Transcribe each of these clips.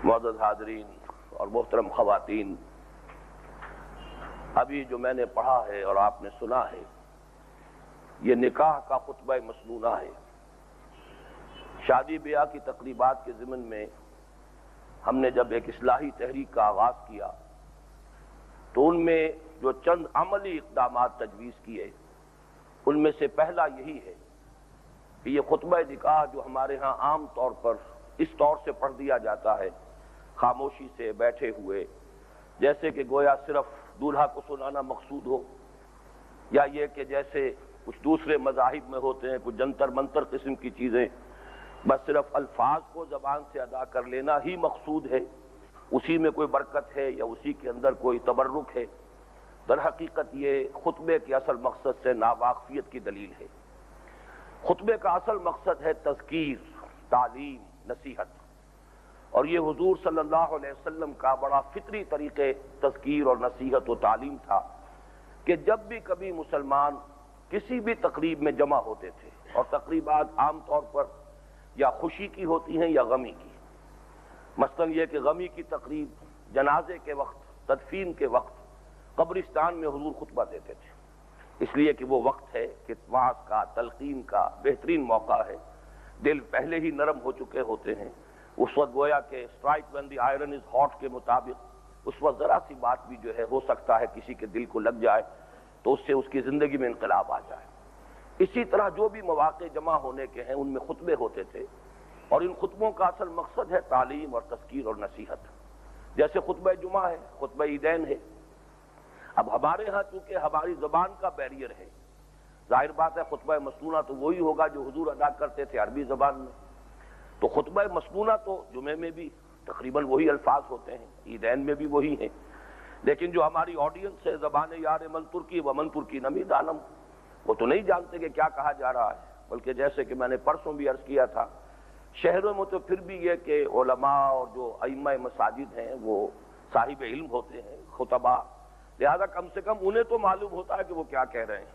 معزز حاضرین اور محترم خواتین، ابھی جو میں نے پڑھا ہے اور آپ نے سنا ہے یہ نکاح کا خطبہ مسنونہ ہے۔ شادی بیاہ کی تقریبات کے ضمن میں ہم نے جب ایک اصلاحی تحریک کا آغاز کیا تو ان میں جو چند عملی اقدامات تجویز کیے ان میں سے پہلا یہی ہے کہ یہ خطبہ نکاح جو ہمارے ہاں عام طور پر اس طور سے پڑھ دیا جاتا ہے خاموشی سے بیٹھے ہوئے، جیسے کہ گویا صرف دولہا کو سنانا مقصود ہو، یا یہ کہ جیسے کچھ دوسرے مذاہب میں ہوتے ہیں کچھ جنتر منتر قسم کی چیزیں، بس صرف الفاظ کو زبان سے ادا کر لینا ہی مقصود ہے، اسی میں کوئی برکت ہے یا اسی کے اندر کوئی تبرک ہے۔ در حقیقت یہ خطبے کے اصل مقصد سے ناواقفیت کی دلیل ہے۔ خطبے کا اصل مقصد ہے تذکیر، تعلیم، نصیحت، اور یہ حضور صلی اللہ علیہ وسلم کا بڑا فطری طریقے تذکیر اور نصیحت و تعلیم تھا کہ جب بھی کبھی مسلمان کسی بھی تقریب میں جمع ہوتے تھے، اور تقریبات عام طور پر یا خوشی کی ہوتی ہیں یا غمی کی، مثلا یہ کہ غمی کی تقریب جنازے کے وقت، تدفین کے وقت قبرستان میں حضور خطبہ دیتے تھے، اس لیے کہ وہ وقت ہے کہ وعظ کا، تلقین کا بہترین موقع ہے، دل پہلے ہی نرم ہو چکے ہوتے ہیں، اس وقت گویا کہ strike when the iron is hot کے مطابق اس وقت ذرا سی بات بھی جو ہے ہو سکتا ہے کسی کے دل کو لگ جائے تو اس سے اس کی زندگی میں انقلاب آ جائے۔ اسی طرح جو بھی مواقع جمع ہونے کے ہیں ان میں خطبے ہوتے تھے، اور ان خطبوں کا اصل مقصد ہے تعلیم اور تذکیر اور نصیحت۔ جیسے خطبہ جمعہ ہے، خطبہ عیدین ہے۔ اب ہمارے ہاں چونکہ ہماری زبان کا بیریئر ہے، ظاہر بات ہے خطبہ مسنونہ تو وہی ہوگا جو حضور ادا کرتے تھے عربی زبان میں، تو خطبہ مسنونہ تو جمعے میں بھی تقریباً وہی الفاظ ہوتے ہیں، عیدین میں بھی وہی ہیں، لیکن جو ہماری آڈینس ہے زبان یار من ترکی و من ترکی نمی دانم، وہ تو نہیں جانتے کہ کیا کہا جا رہا ہے، بلکہ جیسے کہ میں نے پرسوں بھی عرض کیا تھا، شہروں میں تو پھر بھی یہ کہ علماء اور جو ائمہ مساجد ہیں وہ صاحب علم ہوتے ہیں، خطباء، لہذا کم سے کم انہیں تو معلوم ہوتا ہے کہ وہ کیا کہہ رہے ہیں۔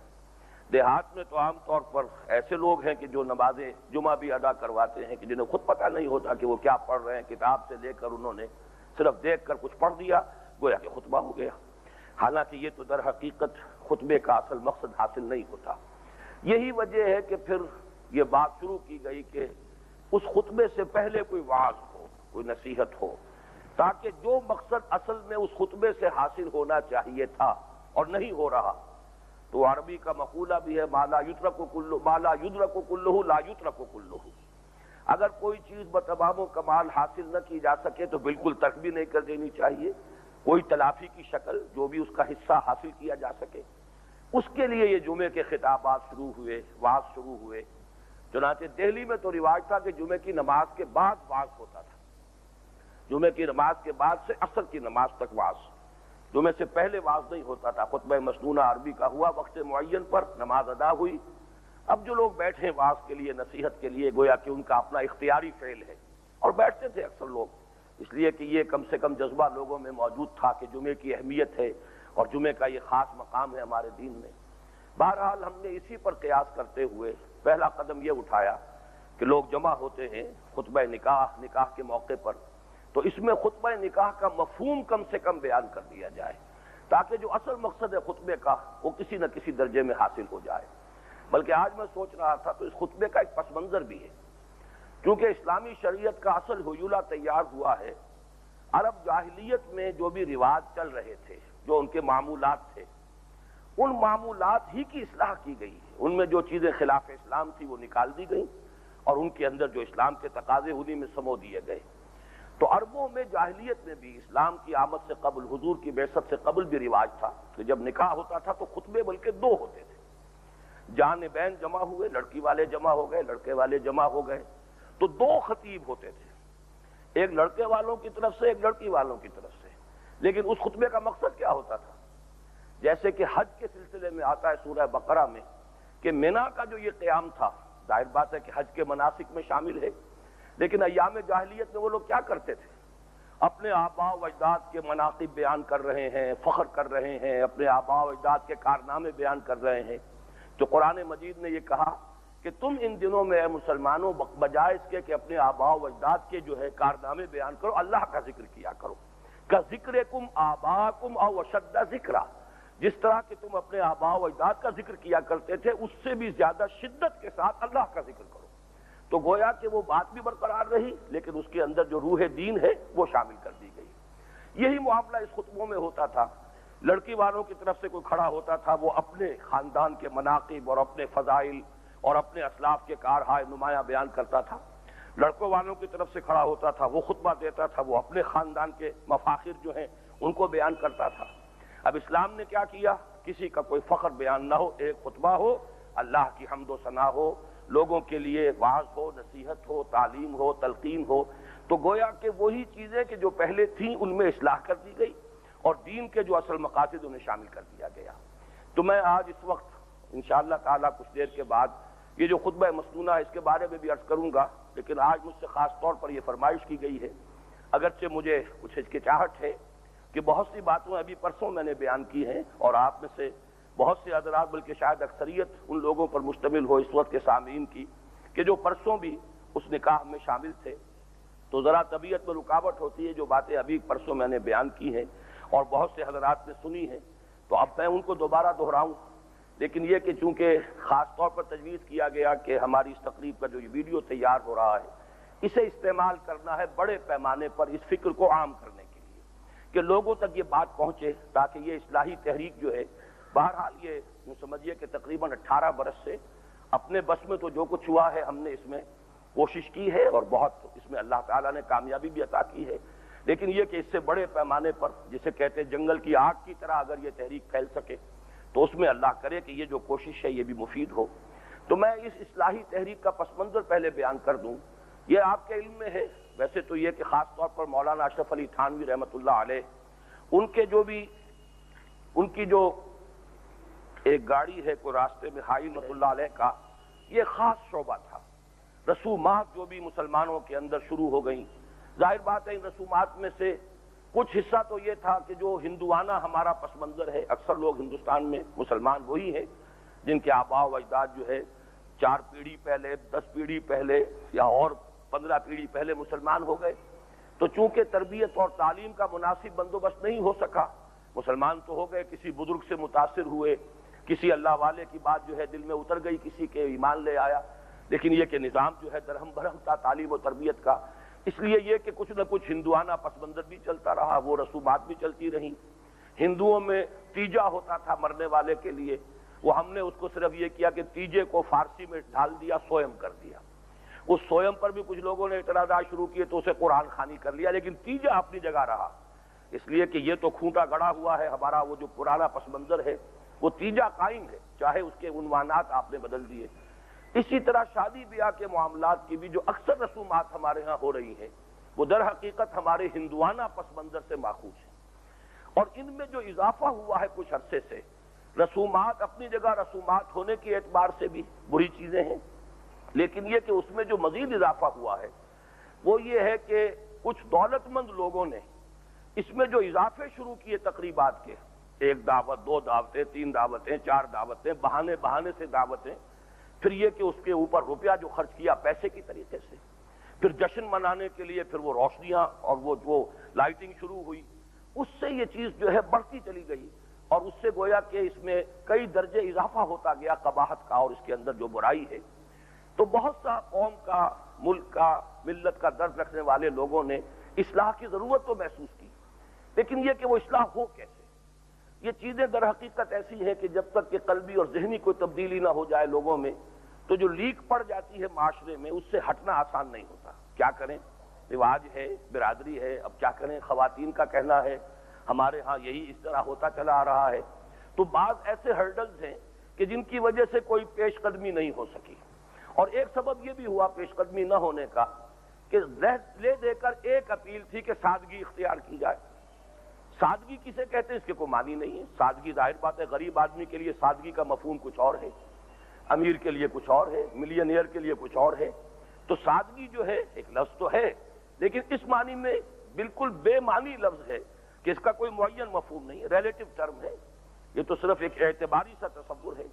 دیہات میں تو عام طور پر ایسے لوگ ہیں کہ جو نماز جمعہ بھی ادا کرواتے ہیں کہ جنہیں خود پتہ نہیں ہوتا کہ وہ کیا پڑھ رہے ہیں، کتاب سے لے کر انہوں نے صرف دیکھ کر کچھ پڑھ دیا، گویا کہ خطبہ ہو گیا، حالانکہ یہ تو در حقیقت خطبے کا اصل مقصد حاصل نہیں ہوتا۔ یہی وجہ ہے کہ پھر یہ بات شروع کی گئی کہ اس خطبے سے پہلے کوئی وعظ ہو، کوئی نصیحت ہو، تاکہ جو مقصد اصل میں اس خطبے سے حاصل ہونا چاہیے تھا اور نہیں ہو رہا، تو عربی کا مقولہ بھی ہے ما لا یدرک کلہ لا یترک کلہ، اگر کوئی چیز بتمام و کمال حاصل نہ کی جا سکے تو بالکل ترک بھی نہیں کر دینی چاہیے، کوئی تلافی کی شکل جو بھی اس کا حصہ حاصل کیا جا سکے، اس کے لیے یہ جمعے کے خطابات شروع ہوئے، وعظ شروع ہوئے۔ چنانچہ دہلی میں تو رواج تھا کہ جمعے کی نماز کے بعد وعظ ہوتا تھا، جمعے کی نماز کے بعد سے عصر کی نماز تک وعظ، جمعے سے پہلے وعظ نہیں ہوتا تھا۔ خطبہ مسنونہ عربی کا ہوا وقت معین پر، نماز ادا ہوئی، اب جو لوگ بیٹھے وعظ کے لیے، نصیحت کے لیے، گویا کہ ان کا اپنا اختیاری فعل ہے، اور بیٹھتے تھے اکثر لوگ، اس لیے کہ یہ کم سے کم جذبہ لوگوں میں موجود تھا کہ جمعے کی اہمیت ہے اور جمعے کا یہ خاص مقام ہے ہمارے دین میں۔ بہرحال ہم نے اسی پر قیاس کرتے ہوئے پہلا قدم یہ اٹھایا کہ لوگ جمع ہوتے ہیں خطبہ نکاح کے موقع پر، تو اس میں خطبہ نکاح کا مفہوم کم سے کم بیان کر دیا جائے، تاکہ جو اصل مقصد ہے خطبے کا وہ کسی نہ کسی درجے میں حاصل ہو جائے۔ بلکہ آج میں سوچ رہا تھا تو اس خطبے کا ایک پس منظر بھی ہے، کیونکہ اسلامی شریعت کا اصل حیولہ تیار ہوا ہے عرب جاہلیت میں جو بھی رواج چل رہے تھے، جو ان کے معمولات تھے، ان معمولات ہی کی اصلاح کی گئی ہے، ان میں جو چیزیں خلاف اسلام تھی وہ نکال دی گئیں، اور ان کے اندر جو اسلام کے تقاضے انہی میں سمو دیے گئے۔ تو عربوں میں جاہلیت میں بھی اسلام کی آمد سے قبل، حضور کی بعثت سے قبل بھی رواج تھا کہ جب نکاح ہوتا تھا تو خطبے بلکہ دو ہوتے تھے، جانبین جمع ہوئے، لڑکی والے جمع ہو گئے، لڑکے والے جمع ہو گئے، تو دو خطیب ہوتے تھے، ایک لڑکے والوں کی طرف سے، ایک لڑکی والوں کی طرف سے۔ لیکن اس خطبے کا مقصد کیا ہوتا تھا؟ جیسے کہ حج کے سلسلے میں آتا ہے سورہ بقرہ میں کہ مینا کا جو یہ قیام تھا، ظاہر بات ہے کہ حج کے مناسک میں شامل ہے، لیکن ایام جاہلیت میں وہ لوگ کیا کرتے تھے؟ اپنے آباء و اجداد کے مناقب بیان کر رہے ہیں، فخر کر رہے ہیں، اپنے آباء و اجداد کے کارنامے بیان کر رہے ہیں۔ تو قرآن مجید نے یہ کہا کہ تم ان دنوں میں اے مسلمانوں بجائے اس کے کہ اپنے آباء و اجداد کے جو ہے کارنامے بیان کرو، اللہ کا ذکر کیا کرو۔ کا ذکرکم آباءکم او اشد ذکرا، جس طرح کہ تم اپنے آباء و اجداد کا ذکر کیا کرتے تھے اس سے بھی زیادہ شدت کے ساتھ اللہ کا ذکر کرو۔ تو گویا کہ وہ بات بھی برقرار رہی، لیکن اس کے اندر جو روح دین ہے وہ شامل کر دی گئی۔ یہی معاملہ اس خطبوں میں ہوتا تھا۔ لڑکی والوں کی طرف سے کوئی کھڑا ہوتا تھا، وہ اپنے خاندان کے مناقب اور اپنے فضائل اور اپنے اسلاف کے کارہائے نمایاں بیان کرتا تھا۔ لڑکوں والوں کی طرف سے کھڑا ہوتا تھا، وہ خطبہ دیتا تھا، وہ اپنے خاندان کے مفاخر جو ہیں ان کو بیان کرتا تھا۔ اب اسلام نے کیا کیا؟ کسی کا کوئی فخر بیان نہ ہو، ایک خطبہ ہو، اللہ کی حمد و ثنا ہو، لوگوں کے لیے واعظ ہو، نصیحت ہو، تعلیم ہو، تلقین ہو۔ تو گویا کہ وہی چیزیں کہ جو پہلے تھیں ان میں اصلاح کر دی گئی اور دین کے جو اصل مقاصد انہیں شامل کر دیا گیا۔ تو میں آج اس وقت انشاءاللہ تعالیٰ کچھ دیر کے بعد یہ جو خطبہ مسنونہ ہے اس کے بارے میں بھی عرض کروں گا، لیکن آج مجھ سے خاص طور پر یہ فرمائش کی گئی ہے، اگرچہ مجھے کچھ ہچکچاہٹ ہے کہ بہت سی باتیں ابھی پرسوں میں نے بیان کی ہیں اور آپ میں سے بہت سے حضرات بلکہ شاید اکثریت ان لوگوں پر مشتمل ہو اس وقت کے سامعین کی کہ جو پرسوں بھی اس نکاح میں شامل تھے، تو ذرا طبیعت میں رکاوٹ ہوتی ہے جو باتیں ابھی پرسوں میں نے بیان کی ہیں اور بہت سے حضرات نے سنی ہیں، تو اب میں ان کو دوبارہ دہراؤں، لیکن یہ کہ چونکہ خاص طور پر تجویز کیا گیا کہ ہماری اس تقریب کا جو یہ ویڈیو تیار ہو رہا ہے اسے استعمال کرنا ہے بڑے پیمانے پر اس فکر کو عام کرنے کے لیے کہ لوگوں تک یہ بات پہنچے، تاکہ یہ اصلاحی تحریک جو ہے، بہرحال یہ سمجھیے کہ تقریباً 18 برس سے اپنے بس میں تو جو کچھ ہوا ہے ہم نے اس میں کوشش کی ہے اور بہت اس میں اللہ تعالیٰ نے کامیابی بھی عطا کی ہے، لیکن یہ کہ اس سے بڑے پیمانے پر جسے کہتے ہیں جنگل کی آگ کی طرح اگر یہ تحریک پھیل سکے تو اس میں اللہ کرے کہ یہ جو کوشش ہے یہ بھی مفید ہو۔ تو میں اس اصلاحی تحریک کا پس منظر پہلے بیان کر دوں۔ یہ آپ کے علم میں ہے ویسے تو یہ کہ خاص طور پر مولانا اشرف علی تھانوی رحمۃ اللہ علیہ ان کی جو ایک گاڑی ہے کوئی راستے میں ہائی رحمۃ اللہ علیہ کا یہ خاص شعبہ تھا۔ رسومات جو بھی مسلمانوں کے اندر شروع ہو گئیں، ظاہر بات ہے ان رسومات میں سے کچھ حصہ تو یہ تھا کہ جو ہندوانہ ہمارا پس منظر ہے، اکثر لوگ ہندوستان میں مسلمان وہی ہیں جن کے آباء و اجداد جو ہے 4 پیڑھی پہلے، 10 پیڑھی پہلے یا اور 15 پیڑھی پہلے مسلمان ہو گئے، تو چونکہ تربیت اور تعلیم کا مناسب بندوبست نہیں ہو سکا، مسلمان تو ہو گئے، کسی بزرگ سے متاثر ہوئے، کسی اللہ والے کی بات جو ہے دل میں اتر گئی، کسی کے ایمان لے آیا، لیکن یہ کہ نظام جو ہے درہم برہم تھا تعلیم و تربیت کا، اس لیے یہ کہ کچھ نہ کچھ ہندوانہ پس منظر بھی چلتا رہا، وہ رسومات بھی چلتی رہیں۔ ہندوؤں میں تیجا ہوتا تھا مرنے والے کے لیے، وہ ہم نے اس کو صرف یہ کیا کہ تیجے کو فارسی میں ڈال دیا، سوئم کر دیا۔ اس سوئم پر بھی کچھ لوگوں نے اعتراضات شروع کیے تو اسے قرآن خوانی کر لیا، لیکن تیجا اپنی جگہ رہا، اس لیے کہ یہ تو کھوٹا گڑا ہوا ہے، ہمارا وہ جو پرانا پس منظر ہے وہ تیجا قائم ہے، چاہے اس کے عنوانات آپ نے بدل دیے۔ اسی طرح شادی بیاہ کے معاملات کی بھی جو اکثر رسومات ہمارے ہاں ہو رہی ہیں وہ در حقیقت ہمارے ہندوانہ پس منظر سے ماخوذ ہیں، اور ان میں جو اضافہ ہوا ہے کچھ عرصے سے، رسومات اپنی جگہ رسومات ہونے کے اعتبار سے بھی بری چیزیں ہیں، لیکن یہ کہ اس میں جو مزید اضافہ ہوا ہے وہ یہ ہے کہ کچھ دولت مند لوگوں نے اس میں جو اضافے شروع کیے تقریبات کے، 1 دعوت، 2 دعوتیں، 3 دعوتیں، 4 دعوتیں، بہانے سے دعوتیں، پھر یہ کہ اس کے اوپر روپیہ جو خرچ کیا پیسے کی طریقے سے، پھر جشن منانے کے لیے پھر وہ روشنیاں اور وہ لائٹنگ شروع ہوئی، اس سے یہ چیز جو ہے بڑھتی چلی گئی اور اس سے گویا کہ اس میں کئی درجے اضافہ ہوتا گیا قباحت کا اور اس کے اندر جو برائی ہے۔ تو بہت سا قوم کا، ملک کا، ملت کا درد رکھنے والے لوگوں نے اصلاح کی ضرورت تو محسوس کی، لیکن یہ کہ وہ اصلاح ہو کیسے؟ یہ چیزیں در حقیقت ایسی ہیں کہ جب تک کہ قلبی اور ذہنی کوئی تبدیلی نہ ہو جائے لوگوں میں تو جو لیک پڑ جاتی ہے معاشرے میں اس سے ہٹنا آسان نہیں ہوتا۔ کیا کریں، رواج ہے، برادری ہے، اب کیا کریں، خواتین کا کہنا ہے ہمارے ہاں یہی اس طرح ہوتا چلا آ رہا ہے، تو بعض ایسے ہرڈلز ہیں کہ جن کی وجہ سے کوئی پیش قدمی نہیں ہو سکی، اور ایک سبب یہ بھی ہوا پیش قدمی نہ ہونے کا کہ لے دے کر ایک اپیل تھی کہ سادگی اختیار کی جائے۔ سادگی کسے کہتے ہیں اس کے کوئی معنی نہیں ہے، سادگی ظاہر بات ہے غریب آدمی کے لیے سادگی کا مفہوم کچھ اور ہے، امیر کے لیے کچھ اور ہے، ملینئر کے لیے کچھ اور ہے، تو سادگی جو ہے ایک لفظ تو ہے لیکن اس معنی میں بالکل بے معنی لفظ ہے کہ اس کا کوئی معین مفہوم نہیں ہے، ریلیٹو ٹرم ہے، یہ تو صرف ایک اعتباری سا تصور ہے۔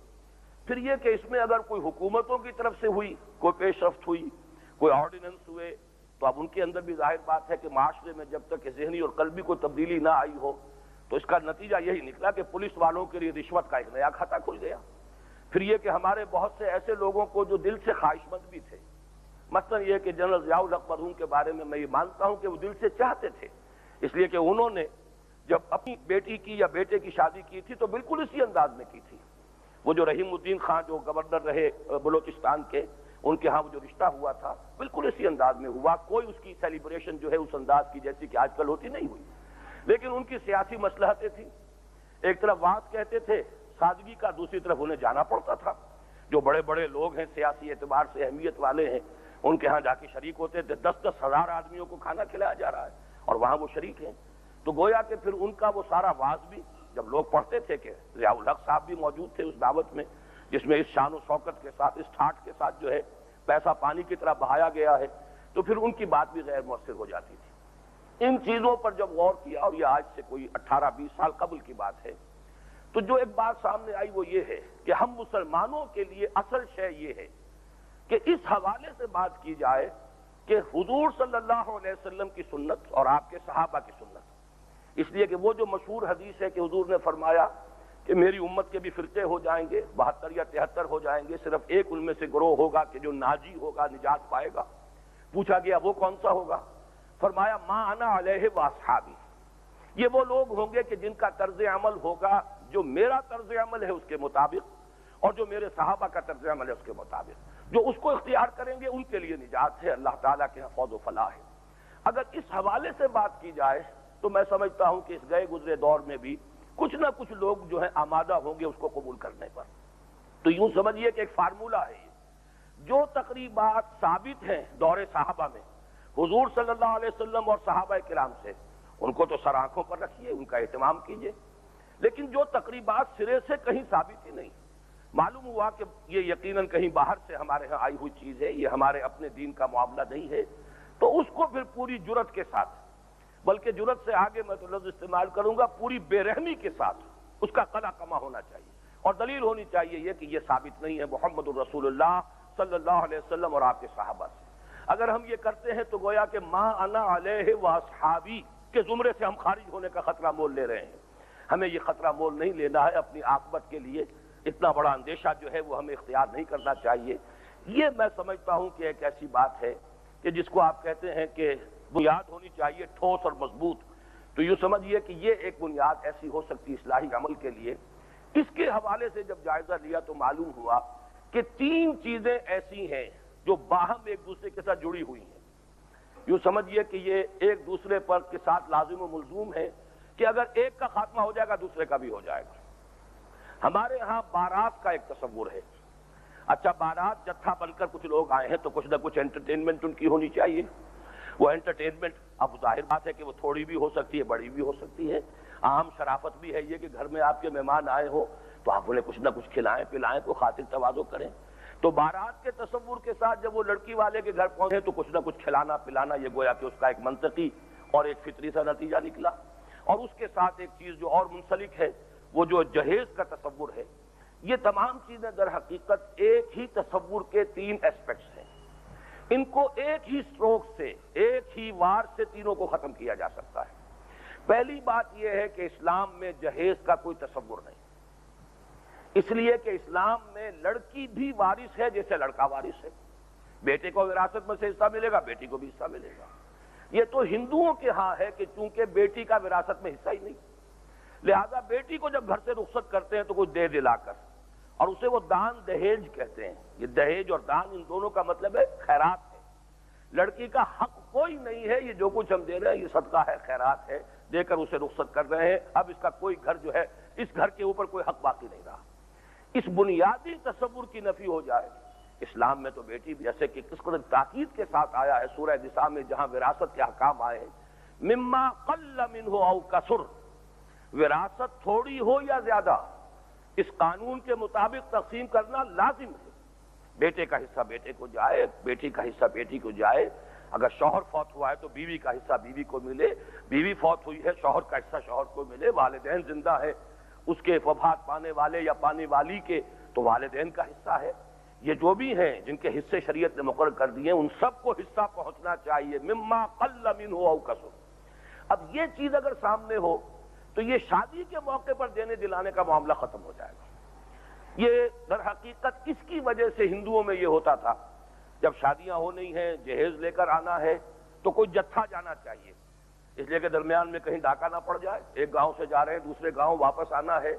پھر یہ کہ اس میں اگر کوئی حکومتوں کی طرف سے ہوئی، کوئی پیش رفت ہوئی، کوئی آرڈیننس ہوئے، تو اب ان کے اندر بھی ظاہر بات ہے کہ معاشرے میں جب تک کہ ذہنی اور قلبی کوئی تبدیلی نہ آئی ہو تو اس کا نتیجہ یہی نکلا کہ پولیس والوں کے لیے رشوت کا ایک نیا کھاتہ کھل گیا۔ پھر یہ کہ ہمارے بہت سے ایسے لوگوں کو جو دل سے خواہش مند بھی تھے، مثلا یہ کہ جنرل ضیاء الحق مرحوم کے بارے میں میں یہ مانتا ہوں کہ وہ دل سے چاہتے تھے، اس لیے کہ انہوں نے جب اپنی بیٹی کی یا بیٹے کی شادی کی تھی تو بالکل اسی انداز میں کی تھی۔ وہ جو رحیم الدین خان جو گورنر رہے بلوچستان کے، ان کے ہاں وہ جو رشتہ ہوا تھا بالکل اسی انداز میں ہوا، کوئی اس کی سیلیبریشن جو ہے اس انداز کی جیسی کہ آج کل ہوتی نہیں ہوئی، لیکن ان کی سیاسی مصلحتیں تھیں۔ ایک طرف وعظ کہتے تھے سادگی کا، دوسری طرف انہیں جانا پڑتا تھا۔ جو بڑے بڑے لوگ ہیں سیاسی اعتبار سے اہمیت والے ہیں، ان کے ہاں جا کے شریک ہوتے تھے، 10-10 ہزار آدمیوں کو کھانا کھلایا جا رہا ہے اور وہاں وہ شریک ہیں، تو گویا کہ پھر ان کا وہ سارا وعظ بھی جب لوگ پڑھتے تھے کہ ضیاء الحق صاحب بھی موجود تھے اس دعوت میں جس میں اس شان و شوکت کے ساتھ، اس ٹھاٹ کے ساتھ جو ہے پیسہ پانی کی طرح بہایا گیا ہے، تو پھر ان کی بات بھی غیر مؤثر ہو جاتی تھی۔ ان چیزوں پر جب غور کیا، اور یہ آج سے کوئی 18-20 سال قبل کی بات ہے، تو جو ایک بات سامنے آئی وہ یہ ہے کہ ہم مسلمانوں کے لیے اصل شے یہ ہے کہ اس حوالے سے بات کی جائے کہ حضور صلی اللہ علیہ وسلم کی سنت اور آپ کے صحابہ کی سنت، اس لیے کہ وہ جو مشہور حدیث ہے کہ حضور نے فرمایا کہ میری امت کے بھی فرقے ہو جائیں گے، 72 یا 73 ہو جائیں گے، صرف ایک ان میں سے گروہ ہوگا کہ جو ناجی ہوگا، نجات پائے گا۔ پوچھا گیا وہ کون سا ہوگا؟ فرمایا ما انا علیہ واصحابی، یہ وہ لوگ ہوں گے کہ جن کا طرز عمل ہوگا جو میرا طرز عمل ہے اس کے مطابق، اور جو میرے صحابہ کا طرز عمل ہے اس کے مطابق، جو اس کو اختیار کریں گے ان کے لیے نجات ہے، اللہ تعالیٰ کے فوز و فلاح ہے۔ اگر اس حوالے سے بات کی جائے تو میں سمجھتا ہوں کہ اس گئے گزرے دور میں بھی کچھ نہ کچھ لوگ جو ہیں آمادہ ہوں گے اس کو قبول کرنے پر۔ تو یوں سمجھیے کہ ایک فارمولہ ہے یہ، جو تقریبات ثابت ہیں دور صحابہ میں حضور صلی اللہ علیہ وسلم اور صحابہ کرام سے، ان کو تو سر آنکھوں پر رکھیے، ان کا اہتمام کیجیے، لیکن جو تقریبات سرے سے کہیں ثابت ہی نہیں، معلوم ہوا کہ یہ یقیناً کہیں باہر سے ہمارے ہاں آئی ہوئی چیز ہے، یہ ہمارے اپنے دین کا معاملہ نہیں ہے، تو اس کو پھر پوری جرت کے ساتھ، بلکہ جرت سے آگے میں تو لفظ استعمال کروں گا پوری بے رحمی کے ساتھ اس کا قلع کما ہونا چاہیے، اور دلیل ہونی چاہیے یہ کہ یہ ثابت نہیں ہے محمد الرسول اللہ صلی اللہ علیہ وسلم اور آپ کے صحابہ سے۔ اگر ہم یہ کرتے ہیں تو گویا کہ ما انا علیہ واصحابی کے زمرے سے ہم خارج ہونے کا خطرہ مول لے رہے ہیں۔ ہمیں یہ خطرہ مول نہیں لینا ہے، اپنی عاقبت کے لیے اتنا بڑا اندیشہ جو ہے وہ ہمیں اختیار نہیں کرنا چاہیے۔ یہ میں سمجھتا ہوں کہ ایک ایسی بات ہے کہ جس کو آپ کہتے ہیں کہ بنیاد ہونی چاہیے ٹھوس اور مضبوط، تو یوں سمجھیے کہ یہ ایک بنیاد ایسی ہو سکتی اصلاحی عمل کے لیے۔ اس کے حوالے سے جب جائزہ لیا تو معلوم ہوا کہ 3 چیزیں ایسی ہیں جو باہم ایک دوسرے کے ساتھ جڑی ہوئی ہیں۔ یوں سمجھیے کہ یہ ایک دوسرے پر کے ساتھ لازم و ملزوم ہے کہ اگر ایک کا خاتمہ ہو جائے گا دوسرے کا بھی ہو جائے گا۔ ہمارے ہاں بارات کا ایک تصور ہے، اچھا بارات جتھا بن کر کچھ لوگ آئے ہیں تو کچھ نہ کچھ انٹرٹینمنٹ ان کی ہونی چاہیے۔ وہ انٹرٹینمنٹ اب ظاہر بات ہے کہ وہ تھوڑی بھی ہو سکتی ہے، بڑی بھی ہو سکتی ہے۔ عام شرافت بھی ہے یہ کہ گھر میں آپ کے مہمان آئے ہو تو آپ انہیں کچھ نہ کچھ کھلائیں پلائیں، کو خاطر تواضع کریں۔ تو بارات کے تصور کے ساتھ جب وہ لڑکی والے کے گھر پہنچے تو کچھ نہ کچھ کھلانا پلانا، یہ گویا کہ اس کا ایک منطقی اور ایک فطری سا نتیجہ نکلا۔ اور اس کے ساتھ ایک چیز جو اور منسلک ہے وہ جو جہیز کا تصور ہے۔ یہ تمام چیزیں در حقیقت ایک ہی تصور کے 3 ایسپیکٹس ہیں، ان کو ایک ہی سٹروک سے، ایک ہی وار سے تینوں کو ختم کیا جا سکتا ہے۔ پہلی بات یہ ہے کہ اسلام میں جہیز کا کوئی تصور نہیں، اس لیے کہ اسلام میں لڑکی بھی وارث ہے جیسے لڑکا وارث ہے، بیٹے کو وراثت میں سے حصہ ملے گا، بیٹی کو بھی حصہ ملے گا۔ یہ تو ہندوؤں کے ہاں ہے کہ چونکہ بیٹی کا وراثت میں حصہ ہی نہیں، لہذا بیٹی کو جب گھر سے رخصت کرتے ہیں تو کچھ دے دلا کر، اور اسے وہ دان دہیج کہتے ہیں۔ یہ دہیج اور دان ان دونوں کا مطلب ہے خیرات ہے۔ لڑکی کا حق کوئی نہیں ہے، یہ جو کچھ ہم دے رہے ہیں یہ صدقہ ہے، خیرات ہے، دے کر اسے رخصت کر رہے ہیں۔ اب اس کا کوئی گھر جو ہے، اس گھر کے اوپر کوئی حق باقی نہیں رہا۔ اس بنیادی تصور کی نفی ہو جائے۔ اسلام میں تو بیٹی بھی جیسے کہ کس قدر تاکید کے ساتھ آیا ہے سورہ نساء میں جہاں وراثت کے احکام آئے ہیں، مما قل منہ او کثر، وراثت تھوڑی ہو یا زیادہ اس قانون کے مطابق تقسیم کرنا لازم ہے۔ بیٹے کا حصہ بیٹے کو جائے، بیٹی کا حصہ بیٹی کو جائے۔ اگر شوہر فوت ہوا ہے تو بیوی کا حصہ بیوی کو ملے، بیوی فوت ہوئی ہے شوہر کا حصہ شوہر کو ملے، والدین زندہ ہے اس کے وفات پانے والے یا پانے والی کے تو والدین کا حصہ ہے. یہ جو بھی ہیں جن کے حصے شریعت نے مقرر کر دیے ان سب کو حصہ پہنچنا چاہیے. مما قل منہ او کثر. اب یہ چیز اگر سامنے ہو تو یہ شادی کے موقع پر دینے دلانے کا معاملہ ختم ہو جائے گا. یہ در حقیقت اس کی وجہ سے ہندوؤں میں یہ ہوتا تھا جب شادیاں ہو نہیں ہیں جہیز لے کر آنا ہے تو کوئی جتھا جانا چاہیے اس لیے کہ درمیان میں کہیں ڈاکہ نہ پڑ جائے. ایک گاؤں سے جا رہے ہیں دوسرے گاؤں واپس آنا ہے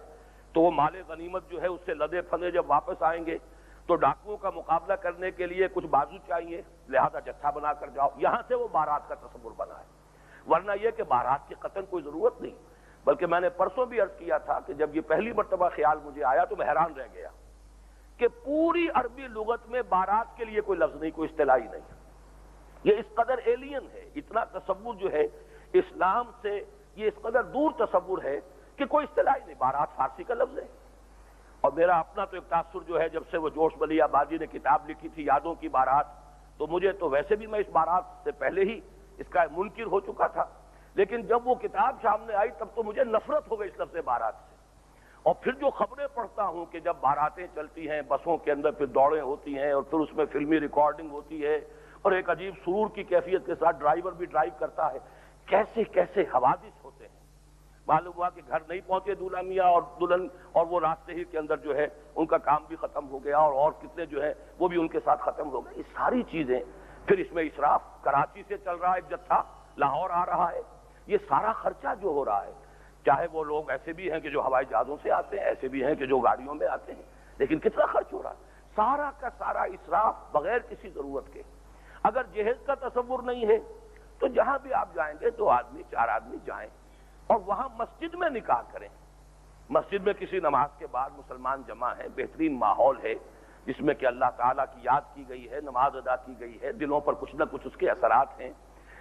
تو وہ مال غنیمت جو ہے اس سے لدے پھندے جب واپس آئیں گے تو ڈاکوؤں کا مقابلہ کرنے کے لیے کچھ بازو چاہیے لہذا جتھا بنا کر جاؤ. یہاں سے وہ بارات کا تصور بنا ہے. ورنہ یہ کہ بارات کی قطعاً کوئی ضرورت نہیں. بلکہ میں نے پرسوں بھی عرض کیا تھا کہ جب یہ پہلی مرتبہ خیال مجھے آیا تو میں حیران رہ گیا کہ پوری عربی لغت میں بارات کے لیے کوئی لفظ نہیں, کوئی اصطلاح نہیں. یہ اس قدر ایلین ہے, اتنا تصور جو ہے اسلام سے یہ اس قدر دور تصور ہے کہ کوئی اصطلاح نہیں. بارات فارسی کا لفظ ہے. اور میرا اپنا تو ایک تاثر جو ہے جب سے وہ جوش بلی آبادی نے کتاب لکھی تھی یادوں کی بارات, تو مجھے تو ویسے بھی میں اس بارات سے پہلے ہی اس کا منکر ہو چکا تھا, لیکن جب وہ کتاب سامنے آئی تب تو مجھے نفرت ہو گئی اس لفظ بارات سے. اور پھر جو خبریں پڑھتا ہوں کہ جب باراتیں چلتی ہیں بسوں کے اندر پھر دوڑیں ہوتی ہیں اور پھر اس میں فلمی ریکارڈنگ ہوتی ہے اور ایک عجیب سرور کی کیفیت کے ساتھ ڈرائیور بھی ڈرائیو کرتا ہے, کیسے کیسے حوادث ہوتے ہیں. معلوم ہوا کہ گھر نہیں پہنچے دولہا میاں اور دلہن اور وہ راستے ہی کے اندر جو ہے ان کا کام بھی ختم ہو گیا اور کتنے جو ہے وہ بھی ان کے ساتھ ختم ہو گئے. یہ ساری چیزیں پھر اس میں اسراف. کراچی سے چل رہا ہے ایک جتھا لاہور آ رہا ہے, یہ سارا خرچہ جو ہو رہا ہے, چاہے وہ لوگ ایسے بھی ہیں کہ جو ہوائی جہازوں سے آتے ہیں, ایسے بھی ہیں کہ جو گاڑیوں میں آتے ہیں, لیکن کتنا خرچ ہو رہا ہے. سارا کا سارا اسراف بغیر کسی ضرورت کے. اگر جہیز کا تصور نہیں ہے تو جہاں بھی آپ جائیں گے 2 آدمی 4 آدمی جائیں اور وہاں مسجد میں نکاح کریں. مسجد میں کسی نماز کے بعد مسلمان جمع ہیں, بہترین ماحول ہے جس میں کہ اللہ تعالیٰ کی یاد کی گئی ہے, نماز ادا کی گئی ہے, دلوں پر کچھ نہ کچھ اس کے اثرات ہیں.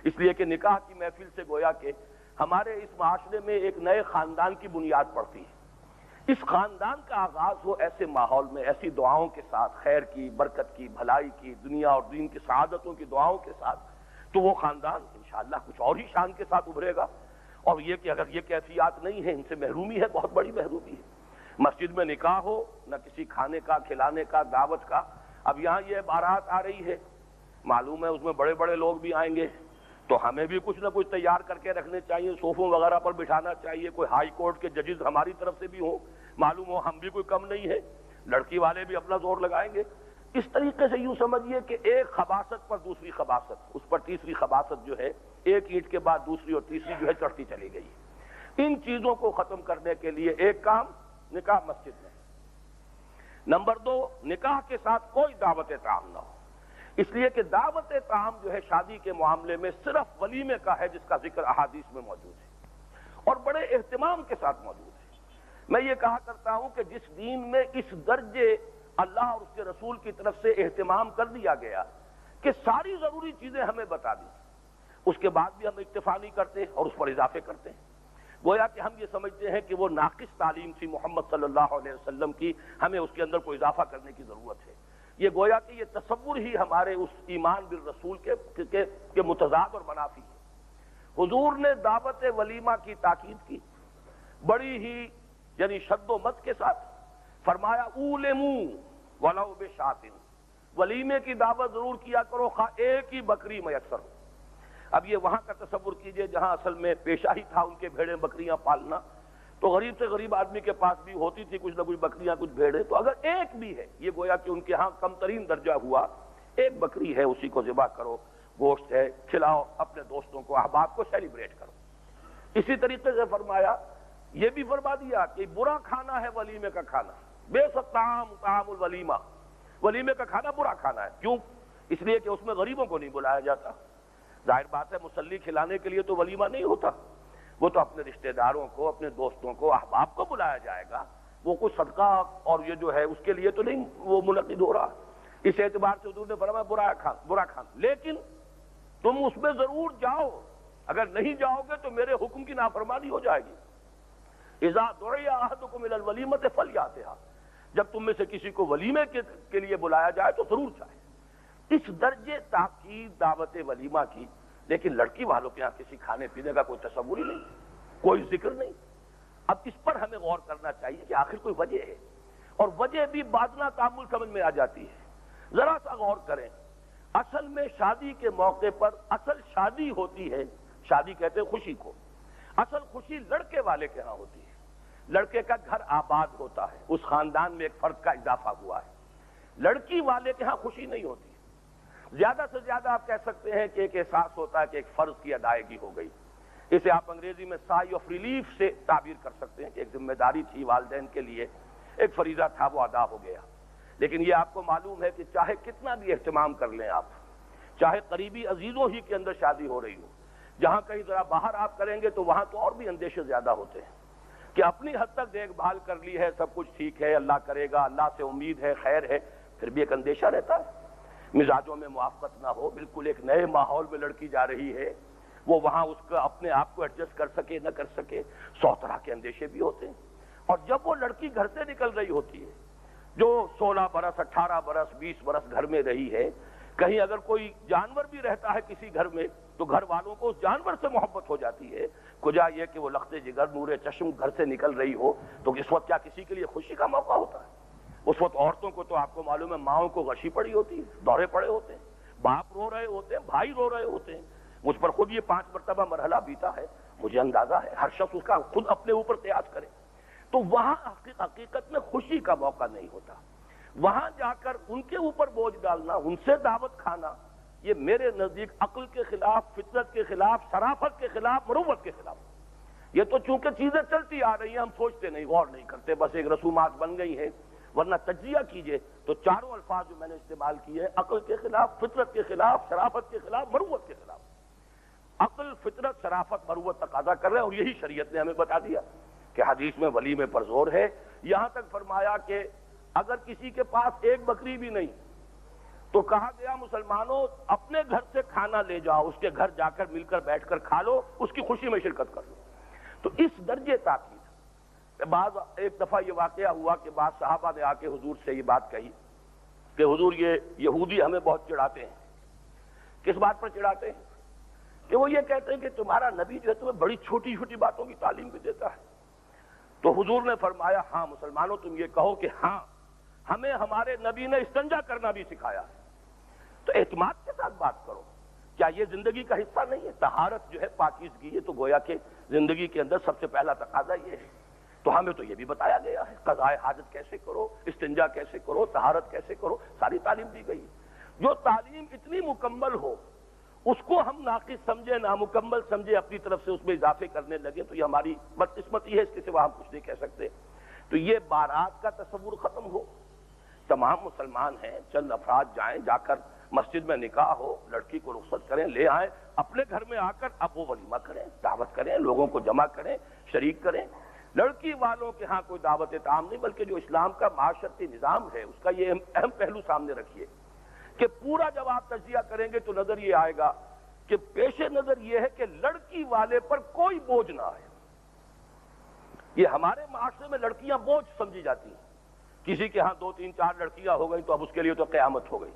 اس لیے کہ نکاح کی محفل سے گویا کہ ہمارے اس معاشرے میں ایک نئے خاندان کی بنیاد پڑتی ہے. اس خاندان کا آغاز ہو ایسے ماحول میں, ایسی دعاؤں کے ساتھ, خیر کی, برکت کی, بھلائی کی, دنیا اور دین کی سعادتوں کی دعاؤں کے ساتھ, تو وہ خاندان انشاءاللہ کچھ اور ہی شان کے ساتھ ابھرے گا. اور یہ کہ اگر یہ کیفیات نہیں ہے ان سے محرومی ہے, بہت بڑی محرومی ہے. مسجد میں نکاح ہو, نہ کسی کھانے کا, کھلانے کا, دعوت کا. اب یہاں یہ بارات آ رہی ہے, معلوم ہے اس میں بڑے بڑے لوگ بھی آئیں گے, تو ہمیں بھی کچھ نہ کچھ تیار کر کے رکھنے چاہیے, صوفوں وغیرہ پر بٹھانا چاہیے, کوئی ہائی کورٹ کے ججز ہماری طرف سے بھی ہوں, معلوم ہو ہم بھی کوئی کم نہیں ہے, لڑکی والے بھی اپنا زور لگائیں گے. اس طریقے سے یوں سمجھیے کہ ایک خباثت پر دوسری خباثت, اس پر تیسری خباثت جو ہے, ایک اینٹ کے بعد دوسری اور تیسری جو ہے چڑھتی چلی گئی. ان چیزوں کو ختم کرنے کے لیے ایک کام نکاح مسجد میں. نمبر 2, نکاح کے ساتھ کوئی دعوت طعام نہ ہو, اس لیے کہ دعوت طعام جو ہے شادی کے معاملے میں صرف ولیمے کا ہے جس کا ذکر احادیث میں موجود ہے اور بڑے اہتمام کے ساتھ موجود ہے. میں یہ کہا کرتا ہوں کہ جس دین میں اس درجے اللہ اور اس کے رسول کی طرف سے اہتمام کر دیا گیا کہ ساری ضروری چیزیں ہمیں بتا دی, اس کے بعد بھی ہم اکتفا نہیں کرتے اور اس پر اضافے کرتے ہیں. گویا کہ ہم یہ سمجھتے ہیں کہ وہ ناقص تعلیم تھی محمد صلی اللہ علیہ وسلم کی, ہمیں اس کے اندر کوئی اضافہ کرنے کی ضرورت ہے. یہ گویا کہ یہ تصور ہی ہمارے اس ایمان بالرسول کے متضاد اور منافی ہے. حضور نے دعوت ولیمہ کی تاکید کی بڑی ہی یعنی شد و مد کے ساتھ, فرمایا اولمو ولو بشاتن, ولیمے کی دعوت ضرور کیا کرو خواہ ایک ہی بکری میسر ہو. اب یہ وہاں کا تصور کیجئے جہاں اصل میں پیشہ ہی تھا ان کے بھیڑیں بکریاں پالنا, تو غریب سے غریب آدمی کے پاس بھی ہوتی تھی کچھ نہ کچھ بکریاں کچھ بھیڑیں, تو اگر ایک بھی ہے یہ گویا کہ ان کے ہاں کم ترین درجہ ہوا, ایک بکری ہے اسی کو ذبح کرو, گوشت ہے کھلاؤ, اپنے دوستوں کو احباب کو سیلیبریٹ کرو. اسی طریقے سے فرمایا, یہ بھی فرما دیا کہ برا کھانا ہے ولیمے کا کھانا, بے طعام طعام الولیمہ, ولیمے کا کھانا برا کھانا ہے. کیوں؟ اس لیے کہ اس میں غریبوں کو نہیں بلایا جاتا. ظاہر بات ہے مسلی کھلانے کے لیے تو ولیمہ نہیں ہوتا, وہ تو اپنے رشتہ داروں کو, اپنے دوستوں کو, احباب کو بلایا جائے گا. وہ کچھ صدقہ اور یہ جو ہے اس کے لیے تو نہیں وہ منعقد ہو رہا. اس اعتبار سے حضور نے فرمایا برا کھان, لیکن تم اس میں ضرور جاؤ, اگر نہیں جاؤ گے تو میرے حکم کی نافرمانی ہو جائے گی. اذا دعی احدکم الی الولیمۃ فلیاتھا, جب تم میں سے کسی کو ولیمے کے لیے بلایا جائے تو ضرور جائے. اس درجے تاکید دعوت ولیمہ کی, لیکن لڑکی والوں کے یہاں کسی کھانے پینے کا کوئی تصور ہی نہیں, کوئی ذکر نہیں. اب اس پر ہمیں غور کرنا چاہیے کہ آخر کوئی وجہ ہے. اور وجہ بھی بادنا تعامل سمجھ میں آ جاتی ہے۔ ذرا سا غور کریں، اصل میں شادی کے موقع پر اصل شادی ہوتی ہے، شادی کہتے ہیں خوشی کو، اصل خوشی لڑکے والے کے ہاں ہوتی ہے، لڑکے کا گھر آباد ہوتا ہے، اس خاندان میں ایک فرد کا اضافہ ہوا ہے، لڑکی والے کے ہاں خوشی نہیں ہوتی۔ زیادہ سے زیادہ آپ کہہ سکتے ہیں کہ ایک احساس ہوتا ہے کہ ایک فرض کی ادائیگی ہو گئی، اسے آپ انگریزی میں سائی آف ریلیف سے تعبیر کر سکتے ہیں کہ ایک ذمہ داری تھی والدین کے لیے، ایک فریضہ تھا، وہ ادا ہو گیا۔ لیکن یہ آپ کو معلوم ہے کہ چاہے کتنا بھی اہتمام کر لیں آپ، چاہے قریبی عزیزوں ہی کے اندر شادی ہو رہی ہو، جہاں کہیں ذرا باہر آپ کریں گے تو وہاں تو اور بھی اندیشے زیادہ ہوتے ہیں کہ اپنی حد تک دیکھ بھال کر لی ہے، سب کچھ ٹھیک ہے، اللہ کرے گا، اللہ سے امید ہے، خیر ہے، پھر بھی ایک اندیشہ رہتا ہے، مزاجوں میں موافقت نہ ہو، بالکل ایک نئے ماحول میں لڑکی جا رہی ہے، وہ وہاں اس کا اپنے آپ کو ایڈجسٹ کر سکے نہ کر سکے، 100 طرح کے اندیشے بھی ہوتے ہیں۔ اور جب وہ لڑکی گھر سے نکل رہی ہوتی ہے، جو 16 برس 18 برس 20 برس گھر میں رہی ہے، کہیں اگر کوئی جانور بھی رہتا ہے کسی گھر میں تو گھر والوں کو اس جانور سے محبت ہو جاتی ہے، کجا یہ کہ وہ لخت جگر نور چشم گھر سے نکل رہی ہو تو اس وقت کیا کسی کے لیے خوشی کا موقع ہوتا ہے؟ اس وقت عورتوں کو تو آپ کو معلوم ہے ماؤں کو غشی پڑی ہوتی ہے، دورے پڑے ہوتے ہیں، باپ رو رہے ہوتے ہیں، بھائی رو رہے ہوتے ہیں۔ مجھ پر خود یہ 5 مرتبہ مرحلہ بیتا ہے، مجھے اندازہ ہے، ہر شخص اس کا خود اپنے اوپر قیاس کرے۔ تو وہاں حقیقت میں خوشی کا موقع نہیں ہوتا، وہاں جا کر ان کے اوپر بوجھ ڈالنا، ان سے دعوت کھانا، یہ میرے نزدیک عقل کے خلاف، فطرت کے خلاف، شرافت کے خلاف، مروت کے خلاف۔ یہ تو چونکہ چیزیں چلتی آ رہی ہیں، ہم سوچتے نہیں، غور نہیں کرتے، بس ایک رسومات بن گئی ہیں، ورنہ تجزیہ کیجئے تو چاروں الفاظ جو میں نے استعمال کیے ہیں، عقل کے خلاف، فطرت کے خلاف، شرافت کے خلاف، مروت کے خلاف۔ عقل، فطرت، شرافت، مروت تقاضا کر رہے ہیں، اور یہی شریعت نے ہمیں بتا دیا کہ حدیث میں ولیمے پر زور ہے، یہاں تک فرمایا کہ اگر کسی کے پاس ایک بکری بھی نہیں تو کہا گیا مسلمانوں اپنے گھر سے کھانا لے جاؤ، اس کے گھر جا کر مل کر بیٹھ کر کھا لو، اس کی خوشی میں شرکت کر لو۔ تو اس درجے تاکید، ایک دفعہ یہ واقعہ ہوا کہ بعض صحابہ نے آ کے حضور سے یہ بات کہی کہ حضور یہ یہودی ہمیں بہت چڑھاتے ہیں۔ کس بات پر چڑھاتے ہیں؟ کہ وہ یہ کہتے ہیں کہ تمہارا نبی جو ہے تمہیں بڑی چھوٹی چھوٹی باتوں کی تعلیم بھی دیتا ہے۔ تو حضور نے فرمایا ہاں مسلمانوں تم یہ کہو کہ ہاں ہمیں ہمارے نبی نے استنجا کرنا بھی سکھایا ہے۔ تو اعتماد کے ساتھ بات کرو، کیا یہ زندگی کا حصہ نہیں ہے؟ طہارت جو ہے، پاکیزگی، یہ تو گویا کہ زندگی کے اندر سب سے پہلا تقاضا یہ ہے۔ تو ہمیں تو یہ بھی بتایا گیا ہے قضاء حاجت کیسے کرو، استنجا کیسے کرو، طہارت کیسے کرو، ساری تعلیم دی گئی ہے۔ جو تعلیم اتنی مکمل ہو اس کو ہم ناقص سمجھے، نامکمل سمجھے، اپنی طرف سے اس میں اضافے کرنے لگے تو یہ ہماری بدقسمتی ہے، اس کے سوا ہم کچھ نہیں کہہ سکتے۔ تو یہ بارات کا تصور ختم ہو، تمام مسلمان ہیں، چند افراد جائیں، جا کر مسجد میں نکاح ہو، لڑکی کو رخصت کریں، لے آئیں، اپنے گھر میں آ کر اب وہ ولیمہ کریں، دعوت کریں، لوگوں کو جمع کریں، شریک کریں۔ لڑکی والوں کے ہاں کوئی دعوت عام نہیں، بلکہ جو اسلام کا معاشرتی نظام ہے اس کا یہ اہم پہلو سامنے رکھیے کہ پورا جب آپ تجزیہ کریں گے تو نظر یہ آئے گا کہ پیش نظر یہ ہے کہ لڑکی والے پر کوئی بوجھ نہ آئے۔ یہ ہمارے معاشرے میں لڑکیاں بوجھ سمجھی جاتی ہیں، کسی کے ہاں 2 3 4 لڑکیاں ہو گئی تو اب اس کے لیے تو قیامت ہو گئی،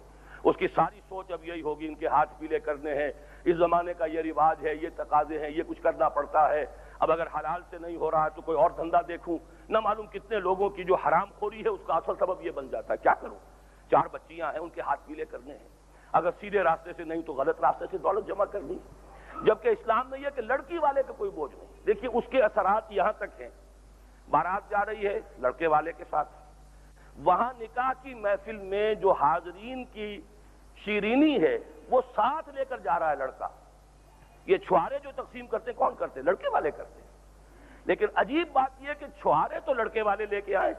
اس کی ساری سوچ اب یہی ہوگی ان کے ہاتھ پیلے کرنے ہیں، اس زمانے کا یہ رواج ہے، یہ تقاضے ہیں، یہ کچھ کرنا پڑتا ہے، اب اگر حلال سے نہیں ہو رہا تو کوئی اور دھندا دیکھوں۔ نہ معلوم کتنے لوگوں کی جو حرام خوری ہے اس کا اصل سبب یہ بن جاتا ہے، کیا کروں، 4 بچیاں ہیں، ان کے ہاتھ پیلے کرنے ہیں، اگر سیدھے راستے سے نہیں تو غلط راستے سے دولت جمع کرنی، جبکہ اسلام میں یہ کہ لڑکی والے کا کوئی بوجھ نہیں۔ دیکھیے اس کے اثرات یہاں تک ہیں، بارات جا رہی ہے لڑکے والے کے ساتھ، وہاں نکاح کی محفل میں جو حاضرین کی شیرینی ہے وہ ساتھ لے کر جا رہا ہے لڑکا۔ یہ چھوارے جو تقسیم کرتے ہیں کون کرتے ہیں؟ لڑکے والے کرتے ہیں۔ لیکن عجیب بات یہ کہ چھوارے تو لڑکے والے لے کے آئے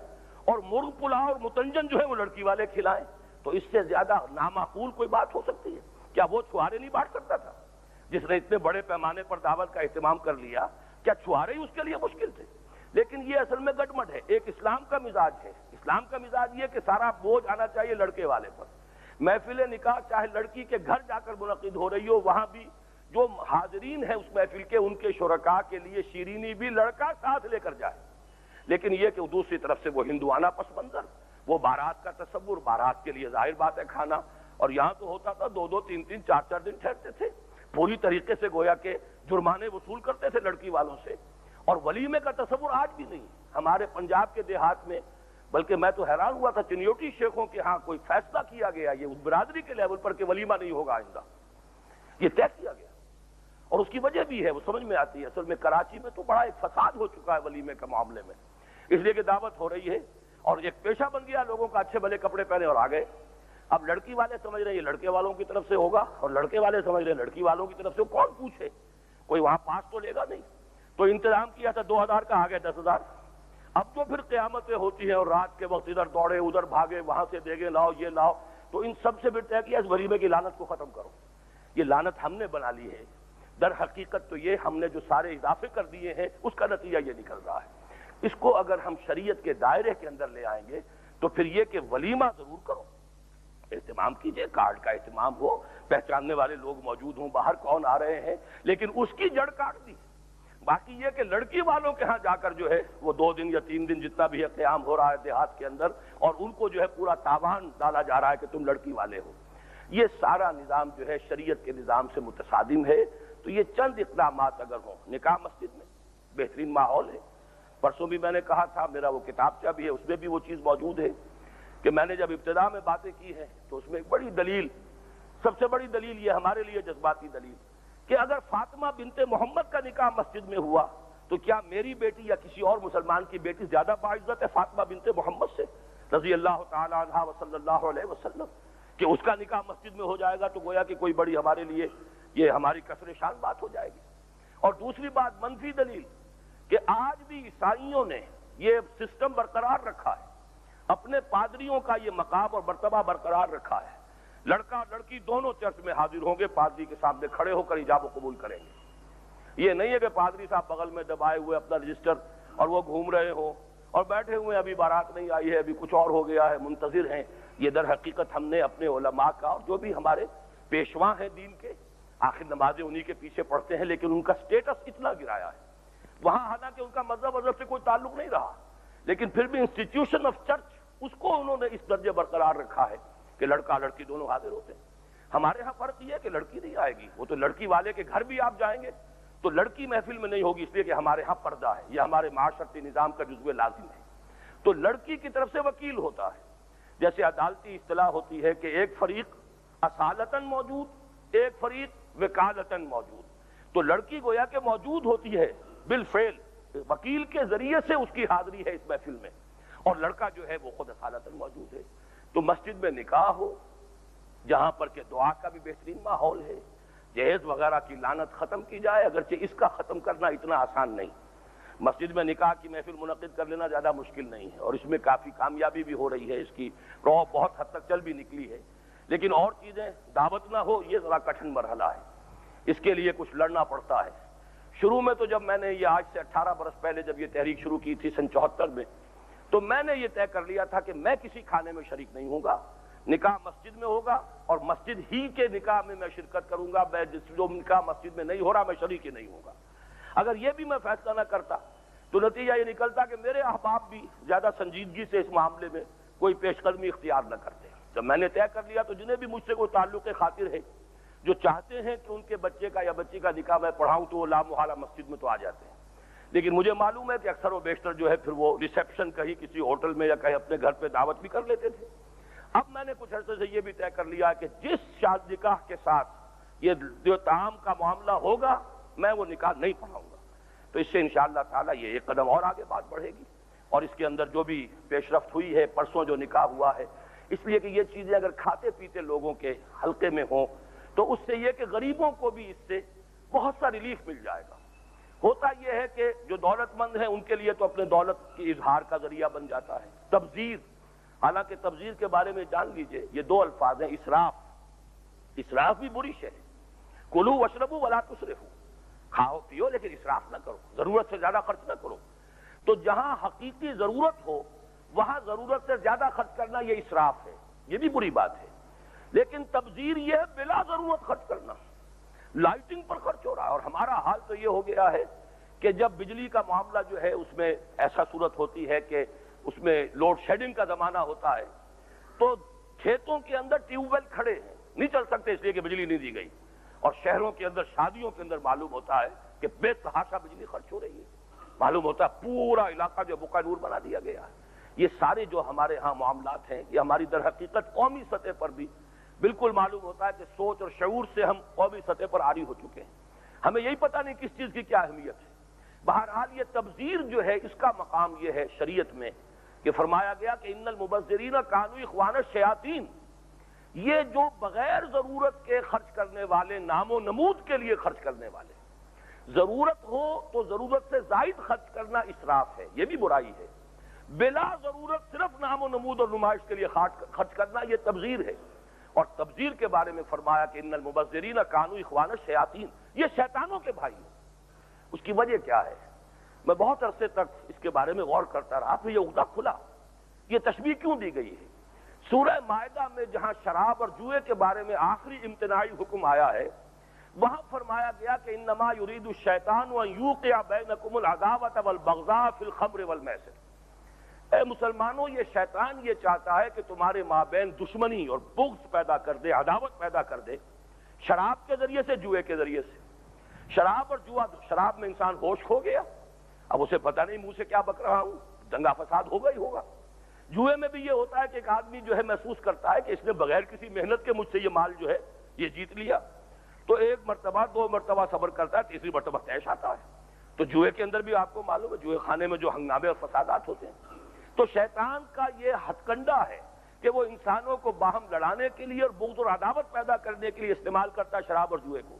اور مرغ پلاؤ اور متنجن جو ہے وہ لڑکی والے کھلائیں، تو اس سے زیادہ نامعقول کوئی بات ہو سکتی ہے؟ کیا وہ چھوارے نہیں بانٹ سکتا تھا جس نے اتنے بڑے پیمانے پر دعوت کا اہتمام کر لیا؟ کیا چھوارے ہی اس کے لیے مشکل تھے؟ لیکن یہ اصل میں گٹمٹ ہے، ایک اسلام کا مزاج ہے۔ اسلام کا مزاج یہ کہ سارا بوجھ آنا چاہیے لڑکے والے پر۔ محفل نکاح چاہے لڑکی کے گھر جا کر منعقد ہو رہی ہو، وہاں بھی جو حاضرین ہیں اس محفل کے، ان کے شرکاء کے لیے شیرینی بھی لڑکا ساتھ لے کر جائے۔ لیکن یہ کہ دوسری طرف سے وہ ہندوانہ پس منظر، وہ بارات کا تصور، بارات کے لیے ظاہر بات ہے کھانا، اور یہاں تو ہوتا تھا 2 2 3 3 4 4 دن ٹھہرتے تھے، پوری طریقے سے گویا کہ جرمانے وصول کرتے تھے لڑکی والوں سے۔ اور ولیمے کا تصور آج بھی نہیں، ہمارے پنجاب کے دیہات میں بلکہ میں تو حیران ہوا تھا چنیوٹی شیخوں کے ہاں کوئی فیصلہ کیا گیا یہ اس برادری کے لیول پر کہ ولیمہ نہیں ہوگا آئندہ، یہ طے کیا گیا، اور اس کی وجہ بھی ہے وہ سمجھ میں آتی ہے۔ اصل میں کراچی میں تو بڑا ایک فساد ہو چکا ہے ولیمے کے معاملے میں، اس لیے کہ دعوت ہو رہی ہے اور ایک پیشہ بن گیا لوگوں کا، اچھے بھلے کپڑے پہنے اور آ گئے۔ اب لڑکی والے سمجھ رہے ہیں یہ لڑکے والوں کی طرف سے ہوگا، اور لڑکے والے سمجھ رہے ہیں لڑکی والوں کی طرف سے، کون پوچھے، کوئی وہاں پاس تو لے گا نہیں، تو انتظام کیا تھا 2000 کا، آ گئے 10,000۔ اب تو پھر قیامتیں ہوتی ہیں اور رات کے وقت ادھر دوڑے ادھر بھاگے، وہاں سے دیگے لاؤ یہ لاؤ، تو ان سب سے پھر طے کیا اس ولیمے کی لعنت کو ختم کرو۔ یہ لعنت ہم نے بنا لی ہے، در حقیقت تو یہ ہم نے جو سارے اضافے کر دیے ہیں اس کا نتیجہ یہ نکل رہا ہے۔ اس کو اگر ہم شریعت کے دائرے کے اندر لے آئیں گے تو پھر یہ کہ ولیمہ ضرور کرو، اہتمام کیجئے، کارڈ کا اہتمام ہو، پہچاننے والے لوگ موجود ہوں، باہر کون آ رہے ہیں، لیکن اس کی جڑ کاٹ دی۔ باقی یہ کہ لڑکی والوں کے ہاں جا کر جو ہے وہ 2 دن یا 3 دن جتنا بھی ہے قیام ہو رہا ہے دیہات کے اندر، اور ان کو جو ہے پورا تاوان ڈالا جا رہا ہے کہ تم لڑکی والے ہو، یہ سارا نظام جو ہے شریعت کے نظام سے متصادم ہے۔ تو یہ چند اقدامات اگر ہوں، نکاح مسجد میں بہترین ماحول ہے، پرسوں بھی میں نے کہا تھا، میرا وہ کتابچہ بھی ہے اس میں بھی وہ چیز موجود ہے کہ میں نے جب ابتدا میں باتیں کی ہیں تو اس میں ایک بڑی دلیل، سب سے بڑی دلیل یہ ہمارے لیے جذباتی دلیل کہ اگر فاطمہ بنت محمد کا نکاح مسجد میں ہوا تو کیا میری بیٹی یا کسی اور مسلمان کی بیٹی زیادہ باعزت ہے فاطمہ بنت محمد سے رضی اللہ تعالی عنہا وصلی اللہ علیہ وسلم، کہ اس کا نکاح مسجد میں ہو جائے گا تو گویا کہ کوئی بڑی ہمارے لیے یہ ہماری کسر شان بات ہو جائے گی۔ اور دوسری بات منفی دلیل کہ آج بھی عیسائیوں نے یہ سسٹم برقرار رکھا ہے، اپنے پادریوں کا یہ مقام اور مرتبہ برقرار رکھا ہے، لڑکا لڑکی دونوں چرچ میں حاضر ہوں گے، پادری کے سامنے کھڑے ہو کر ایجاب و قبول کریں گے۔ یہ نہیں ہے کہ پادری صاحب بغل میں دبائے ہوئے اپنا رجسٹر اور وہ گھوم رہے ہوں اور بیٹھے ہوئے ابھی بارات نہیں آئی ہے، ابھی کچھ اور ہو گیا ہے، منتظر ہیں۔ یہ در حقیقت ہم نے اپنے علماء کا اور جو بھی ہمارے پیشواں ہیں دین کے، آخر نمازیں انہی کے پیچھے پڑھتے ہیں، لیکن ان کا سٹیٹس اتنا گرایا ہے وہاں، حالانکہ ان کا مذہب سے کوئی تعلق نہیں رہا، لیکن پھر بھی انسٹیٹیوشن آف چرچ اس کو انہوں نے اس درجے برقرار رکھا ہے کہ لڑکا لڑکی دونوں حاضر ہوتے ہیں۔ ہمارے ہاں فرق یہ ہے کہ لڑکی نہیں آئے گی، وہ تو لڑکی والے کے گھر بھی آپ جائیں گے تو لڑکی محفل میں نہیں ہوگی، اس لیے کہ ہمارے ہاں پردہ ہے، یہ ہمارے معاشرتی نظام کا جزو لازم ہے۔ تو لڑکی کی طرف سے وکیل ہوتا ہے، جیسے عدالتی اصطلاح ہوتی ہے کہ ایک فریق اصالتاً موجود، ایک فریق وکالتاً موجود، تو لڑکی گویا کہ موجود ہوتی ہے بالفعل، وکیل کے ذریعے سے اس کی حاضری ہے اس محفل میں، اور لڑکا جو ہے وہ خود اصالتاً موجود ہے۔ تو مسجد میں نکاح ہو جہاں پر کہ دعا کا بھی بہترین ماحول ہے، جہیز وغیرہ کی لعنت ختم کی جائے، اگرچہ اس کا ختم کرنا اتنا آسان نہیں، مسجد میں نکاح کی محفل منعقد کر لینا زیادہ مشکل نہیں ہے، اور اس میں کافی کامیابی بھی ہو رہی ہے، اس کی رو بہت حد تک چل بھی نکلی ہے، لیکن اور چیزیں دعوت نہ ہو یہ ذرا کٹھن مرحلہ ہے، اس کے لیے کچھ لڑنا پڑتا ہے۔ شروع میں تو جب میں نے یہ آج سے 18 برس پہلے جب یہ تحریک شروع کی تھی سن 74 میں، تو میں نے یہ طے کر لیا تھا کہ میں کسی کھانے میں شریک نہیں ہوں گا، نکاح مسجد میں ہوگا اور مسجد ہی کے نکاح میں شرکت کروں گا، میں جو نکاح مسجد میں نہیں ہو رہا میں شریک ہی نہیں ہوں گا۔ اگر یہ بھی میں فیصلہ نہ کرتا تو نتیجہ یہ نکلتا کہ میرے احباب بھی زیادہ سنجیدگی سے اس معاملے میں کوئی پیش قدمی اختیار نہ کرتے۔ جب میں نے طے کر لیا تو جنہیں بھی مجھ سے کوئی تعلق خاطر ہے جو چاہتے ہیں کہ ان کے بچے کا یا بچی کا نکاح میں پڑھاؤں تو وہ لامحالہ مسجد میں تو آ جاتے ہیں، لیکن مجھے معلوم ہے کہ اکثر و بیشتر جو ہے پھر وہ ریسیپشن کہیں کسی ہوٹل میں یا کہیں اپنے گھر پہ دعوت بھی کر لیتے تھے۔ اب میں نے کچھ عرصے سے یہ بھی طے کر لیا کہ جس شاد نکاح کے ساتھ یہ جو تعام کا معاملہ ہوگا میں وہ نکاح نہیں پڑھاؤں گا، تو اس سے انشاءاللہ تعالیٰ یہ ایک قدم اور آگے بات بڑھے گی، اور اس کے اندر جو بھی پیش رفت ہوئی ہے، پرسوں جو نکاح ہوا ہے، اس لیے کہ یہ چیزیں اگر کھاتے پیتے لوگوں کے حلقے میں ہوں تو اس سے یہ کہ غریبوں کو بھی اس سے بہت سا ریلیف مل جائے گا۔ ہوتا یہ ہے کہ جو دولت مند ہیں ان کے لیے تو اپنے دولت کی اظہار کا ذریعہ بن جاتا ہے تبذیر، حالانکہ تبذیر کے بارے میں جان لیجئے یہ 2 الفاظ ہیں، اسراف۔ اسراف بھی بری شے ہے، کلوا واشربوا ولا تسرفوا، کھاؤ پیو لیکن اسراف نہ کرو، ضرورت سے زیادہ خرچ نہ کرو۔ تو جہاں حقیقی ضرورت ہو وہاں ضرورت سے زیادہ خرچ کرنا یہ اسراف ہے، یہ بھی بری بات ہے۔ لیکن تبذیر یہ ہے بلا ضرورت خرچ کرنا، لائٹنگ پر خرچ ہو رہا ہے، اور ہمارا حال تو یہ ہو گیا ہے کہ جب بجلی کا معاملہ جو ہے اس میں ایسا صورت ہوتی ہے کہ اس میں لوڈ شیڈنگ کا زمانہ ہوتا ہے تو کھیتوں کے اندر ٹیوب ویل کھڑے ہیں، نہیں چل سکتے اس لیے کہ بجلی نہیں دی گئی، اور شہروں کے اندر شادیوں کے اندر معلوم ہوتا ہے کہ بے تحاشا بجلی خرچ ہو رہی ہے، معلوم ہوتا ہے پورا علاقہ جو بقع نور بنا دیا گیا ہے۔ یہ سارے جو ہمارے ہاں معاملات ہیں یہ ہماری در حقیقت قومی سطح پر بھی بالکل معلوم ہوتا ہے کہ سوچ اور شعور سے ہم قومی سطح پر عاری ہو چکے ہیں. ہمیں یہی پتہ نہیں کس چیز کی کیا اہمیت ہے. بہرحال یہ تبذیر جو ہے اس کا مقام یہ ہے شریعت میں کہ فرمایا گیا کہ ان المبذرین کانوا اخوان الشیاطین. یہ جو بغیر ضرورت کے خرچ کرنے والے، نام و نمود کے لیے خرچ کرنے والے، ضرورت ہو تو ضرورت سے زائد خرچ کرنا اسراف ہے، یہ بھی برائی ہے. بلا ضرورت صرف نام و نمود اور نمائش کے لیے خرچ کرنا یہ تبذیر ہے. اور تبذیر کے بارے میں فرمایا کہ ان المبذرین کانوا اخوان الشیاطین، یہ شیطانوں کے بھائی ہیں. اس کی وجہ کیا ہے؟ میں بہت عرصے تک اس کے بارے میں غور کرتا رہا. آپ نے یہ عقدہ کھلا، یہ تشبیہ کیوں دی گئی ہے؟ سورہ مائدہ میں جہاں شراب اور جوئے کے بارے میں آخری امتناعی حکم آیا ہے، وہاں فرمایا گیا کہ انما یرید الشیطان ان یوقع بینکم العداوۃ والبغضاء فی الخمر والمیسر. اے مسلمانوں، یہ شیطان یہ چاہتا ہے کہ تمہارے مابین دشمنی اور بغض پیدا کر دے، عداوت پیدا کر دے، شراب کے ذریعے سے، جوئے کے ذریعے سے. شراب اور جوا، شراب میں انسان ہوش کھو گیا، اب اسے پتہ نہیں منہ سے کیا بک رہا ہوں، دنگا فساد ہوگا ہی ہوگا. جوئے میں بھی یہ ہوتا ہے کہ ایک آدمی جو ہے محسوس کرتا ہے کہ اس نے بغیر کسی محنت کے مجھ سے یہ مال جو ہے یہ جیت لیا، تو ایک مرتبہ، دو مرتبہ صبر کرتا ہے، تیسری مرتبہ طیش آتا ہے. تو جوئے کے اندر بھی آپ کو معلوم ہے جوئے خانے میں جو ہنگامے اور فسادات ہوتے ہیں. تو شیطان کا یہ ہتھ کنڈا ہے کہ وہ انسانوں کو باہم لڑانے کے لیے اور بغض اور عداوت پیدا کرنے کے لیے استعمال کرتا ہے شراب اور جوئے کو.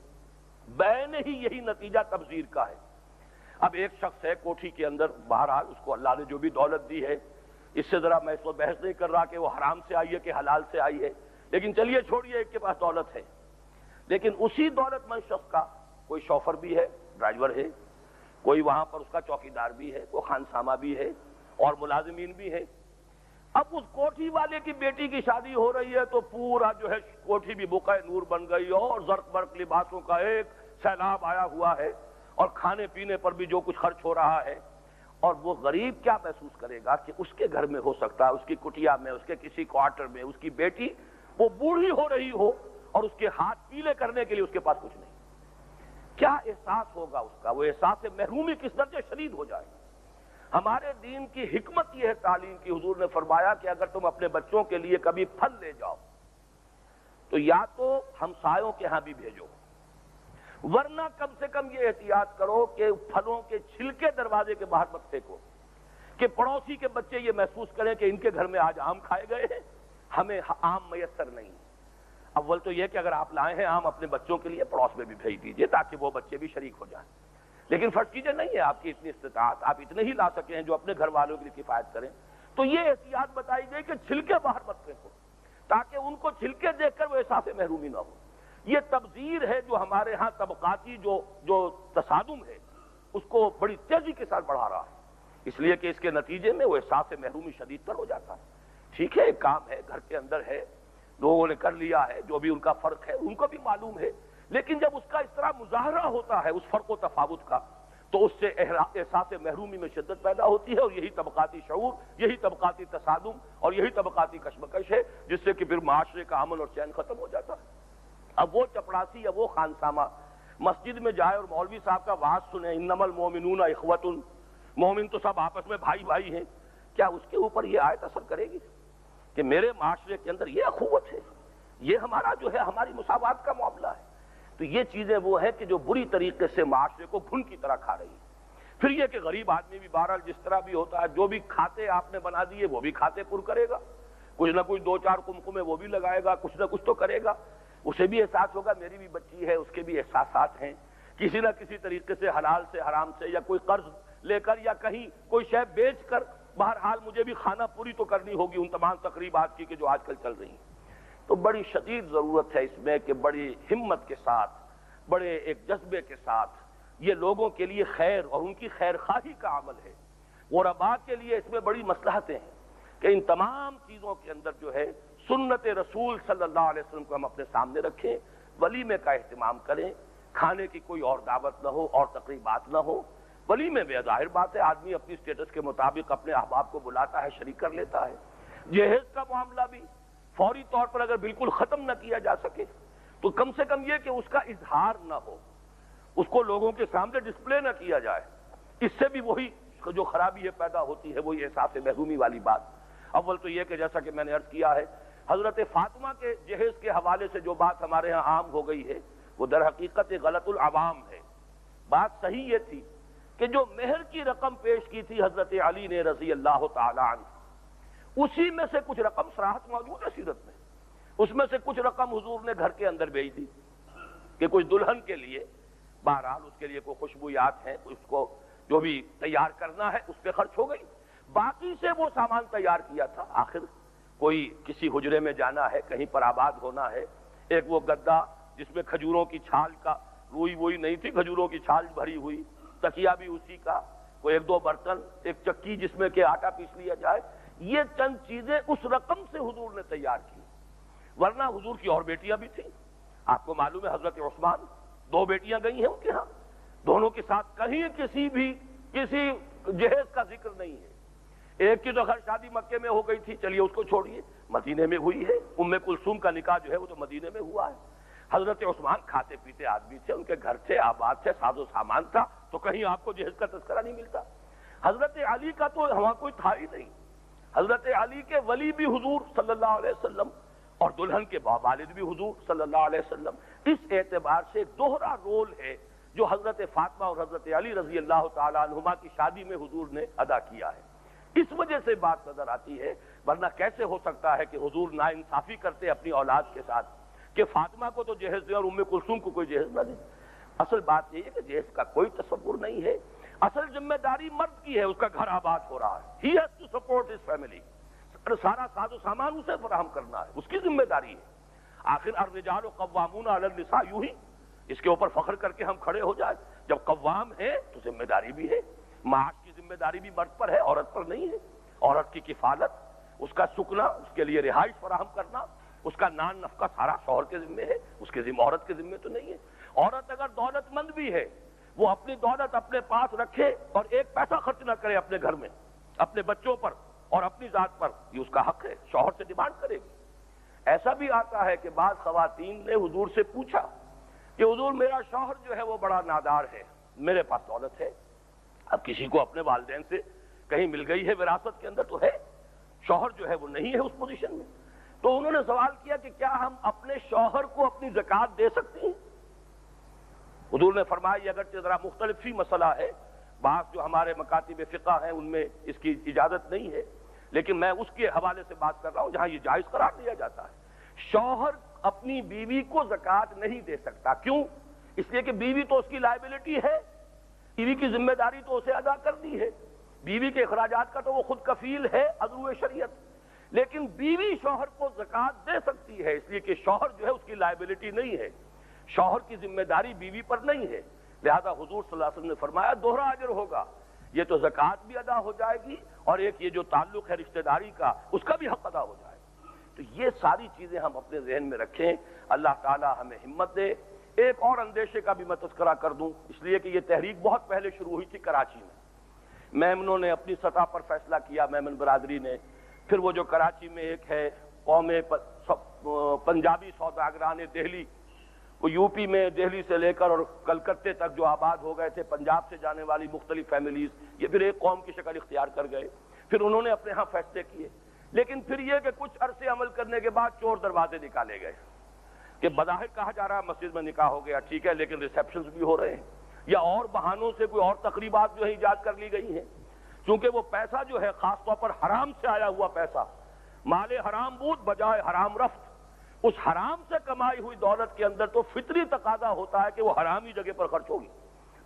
بین ہی یہی نتیجہ تبذیر کا ہے. اب ایک شخص ہے کوٹھی کے اندر، بہرحال اس کو اللہ نے جو بھی دولت دی ہے، اس سے ذرا میں اس کو بحث نہیں کر رہا کہ وہ حرام سے آئی ہے کہ حلال سے آئی ہے، لیکن چلیے چھوڑیے، ایک کے پاس دولت ہے. لیکن اسی دولت مند شخص کا کوئی شوفر بھی ہے، ڈرائیور ہے، کوئی وہاں پر اس کا چوکیدار بھی ہے، کوئی خانسامہ بھی ہے اور ملازمین بھی ہیں. اب اس کوٹھی والے کی بیٹی کی شادی ہو رہی ہے تو پورا جو ہے کوٹھی بھی بقعہ نور بن گئی اور زرق برق لباسوں کا ایک سیلاب آیا ہوا ہے، اور کھانے پینے پر بھی جو کچھ خرچ ہو رہا ہے. اور وہ غریب کیا محسوس کرے گا کہ اس کے گھر میں ہو سکتا ہے، اس کی کٹیا میں، اس کے کسی کوارٹر میں اس کی بیٹی وہ بوڑھی ہو رہی ہو اور اس کے ہاتھ پیلے کرنے کے لیے اس کے پاس کچھ نہیں. کیا احساس ہوگا اس کا؟ وہ احساس محرومی کس درجے شدید ہو جائے. ہمارے دین کی حکمت یہ ہے تعلیم کی، حضور نے فرمایا کہ اگر تم اپنے بچوں کے لیے کبھی پھل لے جاؤ تو یا تو ہمسایوں کے ہاں بھی بھیجو، ورنہ کم سے کم یہ احتیاط کرو کہ پھلوں کے چھلکے دروازے کے باہر مت پھینکو کہ پڑوسی کے بچے یہ محسوس کریں کہ ان کے گھر میں آج آم کھائے گئے ہیں، ہمیں آم میسر نہیں. اول تو یہ کہ اگر آپ لائے ہیں آم اپنے بچوں کے لیے، پڑوس میں بھی بھیج دیجئے تاکہ وہ بچے بھی شریک ہو جائیں. لیکن فرض کیجئے نہیں ہے آپ کی اتنی استطاعت، آپ اتنے ہی لا سکے ہیں جو اپنے گھر والوں کے لیے کفایت کریں، تو یہ احتیاط بتائی گئی کہ چھلکے باہر مت پھینکو تاکہ ان کو چھلکے دیکھ کر وہ احساس محرومی نہ ہو. یہ تبذیر ہے جو ہمارے ہاں طبقاتی جو تصادم ہے اس کو بڑی تیزی کے ساتھ بڑھا رہا ہے، اس لیے کہ اس کے نتیجے میں وہ احساس محرومی شدید تر ہو جاتا ہے. ٹھیک ہے، ایک کام ہے، گھر کے اندر ہے، لوگوں نے کر لیا ہے، جو بھی ان کا فرق ہے ان کو بھی معلوم ہے، لیکن جب اس کا اس طرح مظاہرہ ہوتا ہے اس فرق و تفاوت کا تو اس سے احساس محرومی میں شدت پیدا ہوتی ہے، اور یہی طبقاتی شعور، یہی طبقاتی تصادم اور یہی طبقاتی کشمکش ہے جس سے کہ پھر معاشرے کا امن اور چین ختم ہو جاتا ہے. اب وہ چپڑاسی یا وہ خانسامہ مسجد میں جائے اور مولوی صاحب کا وعظ سنے، انما المؤمنون اخوۃ، مومن تو سب آپس میں بھائی بھائی ہیں، کیا اس کے اوپر یہ آیت اثر کرے گی کہ میرے معاشرے کے اندر یہ اخوت ہے، یہ ہمارا جو ہے ہماری مساوات کا معاملہ ہے؟ تو یہ چیزیں وہ ہیں کہ جو بری طریقے سے معاشرے کو گھن کی طرح کھا رہی ہیں. پھر یہ کہ غریب آدمی بھی بہرحال جس طرح بھی ہوتا ہے، جو بھی کھاتے آپ نے بنا دیے وہ بھی کھاتے پر کرے گا، کچھ نہ کچھ دو چار کمکمے وہ بھی لگائے گا، کچھ نہ کچھ تو کرے گا. اسے بھی احساس ہوگا میری بھی بچی ہے، اس کے بھی احساسات ہیں، کسی نہ کسی طریقے سے حلال سے حرام سے یا کوئی قرض لے کر یا کہیں کوئی شے بیچ کر بہرحال مجھے بھی خانہ پوری تو کرنی ہوگی ان تمام تقریبات کی کہ جو آج کل چل رہی ہیں. تو بڑی شدید ضرورت ہے اس میں کہ بڑی ہمت کے ساتھ، بڑے ایک جذبے کے ساتھ یہ لوگوں کے لیے خیر اور ان کی خیر خواہی کا عمل ہے. غرباء کے لیے اس میں بڑی مصلحتیں ہیں کہ ان تمام چیزوں کے اندر جو ہے سنت رسول صلی اللہ علیہ وسلم کو ہم اپنے سامنے رکھیں، ولیمے کا اہتمام کریں، کھانے کی کوئی اور دعوت نہ ہو اور تقریبات نہ ہو. ولیمے میں ظاہر بات ہے آدمی اپنی سٹیٹس کے مطابق اپنے احباب کو بلاتا ہے، شریک کر لیتا ہے. جہیز کا معاملہ بھی فوری طور پر اگر بالکل ختم نہ کیا جا سکے تو کم سے کم یہ کہ اس کا اظہار نہ ہو، اس کو لوگوں کے سامنے ڈسپلے نہ کیا جائے، اس سے بھی وہی جو خرابی ہے پیدا ہوتی ہے وہ یہ احساس محرومی والی بات. اول تو یہ کہ جیسا کہ میں نے عرض کیا ہے حضرت فاطمہ کے جہیز کے حوالے سے جو بات ہمارے ہاں عام ہو گئی ہے وہ در حقیقت غلط العوام ہے. بات صحیح یہ تھی کہ جو مہر کی رقم پیش کی تھی حضرت علی نے رضی اللہ تعالی عنہ، اسی میں سے کچھ رقم صراحت موجود ہے سیرت میں، اس میں سے کچھ رقم حضور نے گھر کے اندر بھیج دی کہ کچھ دلہن کے لیے، بہرحال اس کے لیے کوئی خوشبویات ہیں، اس کو جو بھی تیار کرنا ہے اس پہ خرچ ہو گئی. باقی سے وہ سامان تیار کیا تھا، آخر کوئی کسی حجرے میں جانا ہے، کہیں پر آباد ہونا ہے، ایک وہ گدا جس میں کھجوروں کی چھال کا، روئی وہی نہیں تھی، کھجوروں کی چھال بھری ہوئی، تکیا بھی اسی کا، کوئی ایک دو برتن، ایک چکی جس میں کہ آٹا پیس لیا جائے، یہ چند چیزیں اس رقم سے حضور نے تیار کی. ورنہ حضور کی اور بیٹیاں بھی تھیں. آپ کو معلوم ہے حضرت عثمان 2 بیٹیاں گئی ہیں ان کے ہاں، دونوں کے ساتھ کہیں کسی جہیز کا ذکر نہیں ہے. ایک کی تو خیر شادی مکے میں ہو گئی تھی، چلیے اس کو چھوڑیے، مدینے میں ہوئی ہے. ام کلثوم کا نکاح جو ہے وہ تو مدینے میں ہوا ہے. حضرت عثمان کھاتے پیتے آدمی تھے، ان کے گھر تھے، آباد تھے، ساز و سامان تھا، تو کہیں آپ کو جہیز کا تذکرہ نہیں ملتا. حضرت علی کا تو وہاں کوئی تھا ہی نہیں. حضرت علی کے ولی بھی حضور صلی اللہ علیہ وسلم اور دلہن کے والد بھی حضور صلی اللہ علیہ وسلم. اس اعتبار سے ایک دوہرا رول ہے جو حضرت فاطمہ اور حضرت علی رضی اللہ تعالی عنہما کی شادی میں حضور نے ادا کیا ہے. اس وجہ سے بات نظر آتی ہے، ورنہ کیسے ہو سکتا ہے کہ حضور ناانصافی کرتے اپنی اولاد کے ساتھ کہ فاطمہ کو تو جہیز دے اور ام کلثوم کو کوئی جہیز نہ دے. اصل بات یہ ہے کہ جہیز کا کوئی تصور نہیں ہے. اصل ذمہ داری مرد کی ہے، اس کا گھر آباد ہو رہا ہے، he has to support his family, سارا ساز و سامان اسے فراہم کرنا ہے، اس کی ذمہ داری ہے. آخر الرجال قوامون علی النساء، یوں ہی اس کے اوپر فخر کر کے ہم کھڑے ہو جائیں. جب قوام ہے تو ذمہ داری بھی ہے. معاش کی ذمہ داری بھی مرد پر ہے، عورت پر نہیں ہے. عورت کی کفالت، اس کا سکنا، اس کے لیے رہائش فراہم کرنا، اس کا نان نفقہ سارا شوہر کے ذمہ ہے، اس کے ذمہ عورت کے ذمہ تو نہیں ہے. عورت اگر دولت مند بھی ہے، وہ اپنی دولت اپنے پاس رکھے اور ایک پیسہ خرچ نہ کرے اپنے گھر میں، اپنے بچوں پر اور اپنی ذات پر، یہ اس کا حق ہے، شوہر سے ڈیمانڈ کرے گی. ایسا بھی آتا ہے کہ بعض خواتین نے حضور سے پوچھا کہ حضور میرا شوہر جو ہے وہ بڑا نادار ہے، میرے پاس دولت ہے. اب کسی کو اپنے والدین سے کہیں مل گئی ہے وراثت کے اندر تو ہے، شوہر جو ہے وہ نہیں ہے اس پوزیشن میں. تو انہوں نے سوال کیا کہ کیا ہم اپنے شوہر کو اپنی زکوٰۃ دے سکتے ہیں؟ حضور نے فرمایا یہ اگرچہ ذرا مختلف ہی مسئلہ ہے، بعض جو ہمارے مکاتب فقہ ہیں ان میں اس کی اجازت نہیں ہے، لیکن میں اس کے حوالے سے بات کر رہا ہوں جہاں یہ جائز قرار دیا جاتا ہے. شوہر اپنی بیوی کو زکوٰۃ نہیں دے سکتا. کیوں؟ اس لیے کہ بیوی تو اس کی لائبلٹی ہے، بیوی کی ذمہ داری تو اسے ادا کرنی ہے، بیوی کے اخراجات کا تو وہ خود کفیل ہے عضو شریعت. لیکن بیوی شوہر کو زکوٰۃ دے سکتی ہے، اس لیے کہ شوہر جو ہے اس کی لائبلٹی نہیں ہے، شوہر کی ذمہ داری بیوی پر نہیں ہے. لہذا حضور صلی اللہ علیہ وسلم نے فرمایا دوہرا اجر ہوگا، یہ تو زکوٰۃ بھی ادا ہو جائے گی اور ایک یہ جو تعلق ہے رشتہ داری کا اس کا بھی حق ادا ہو جائے گا. تو یہ ساری چیزیں ہم اپنے ذہن میں رکھیں. اللہ تعالی ہمیں ہمت دے. ایک اور اندیشے کا بھی میں تذکرہ کر دوں، اس لیے کہ یہ تحریک بہت پہلے شروع ہوئی تھی کراچی میں. میمنوں نے اپنی سطح پر فیصلہ کیا، میمن برادری نے، پھر وہ جو کراچی میں ایک ہے قوم پنجابی سوداگران دہلی، وہ یو پی میں دہلی سے لے کر اور کلکتے تک جو آباد ہو گئے تھے، پنجاب سے جانے والی مختلف فیملیز، یہ پھر ایک قوم کی شکل اختیار کر گئے. پھر انہوں نے اپنے ہاں فیصلے کیے، لیکن پھر یہ کہ کچھ عرصے عمل کرنے کے بعد چور دروازے نکالے گئے کہ بظاہر کہا جا رہا ہے مسجد میں نکاح ہو گیا، ٹھیک ہے، لیکن ریسیپشنز بھی ہو رہے ہیں، یا اور بہانوں سے کوئی اور تقریبات جو ہے ایجاد کر لی گئی ہیں. چونکہ وہ پیسہ جو ہے خاص طور پر حرام سے آیا ہوا پیسہ، مال حرام بود بجائے حرام رفت، اس حرام سے کمائی ہوئی دولت کے اندر تو فطری تقاضا ہوتا ہے کہ وہ حرامی جگہ پر خرچ ہوگی.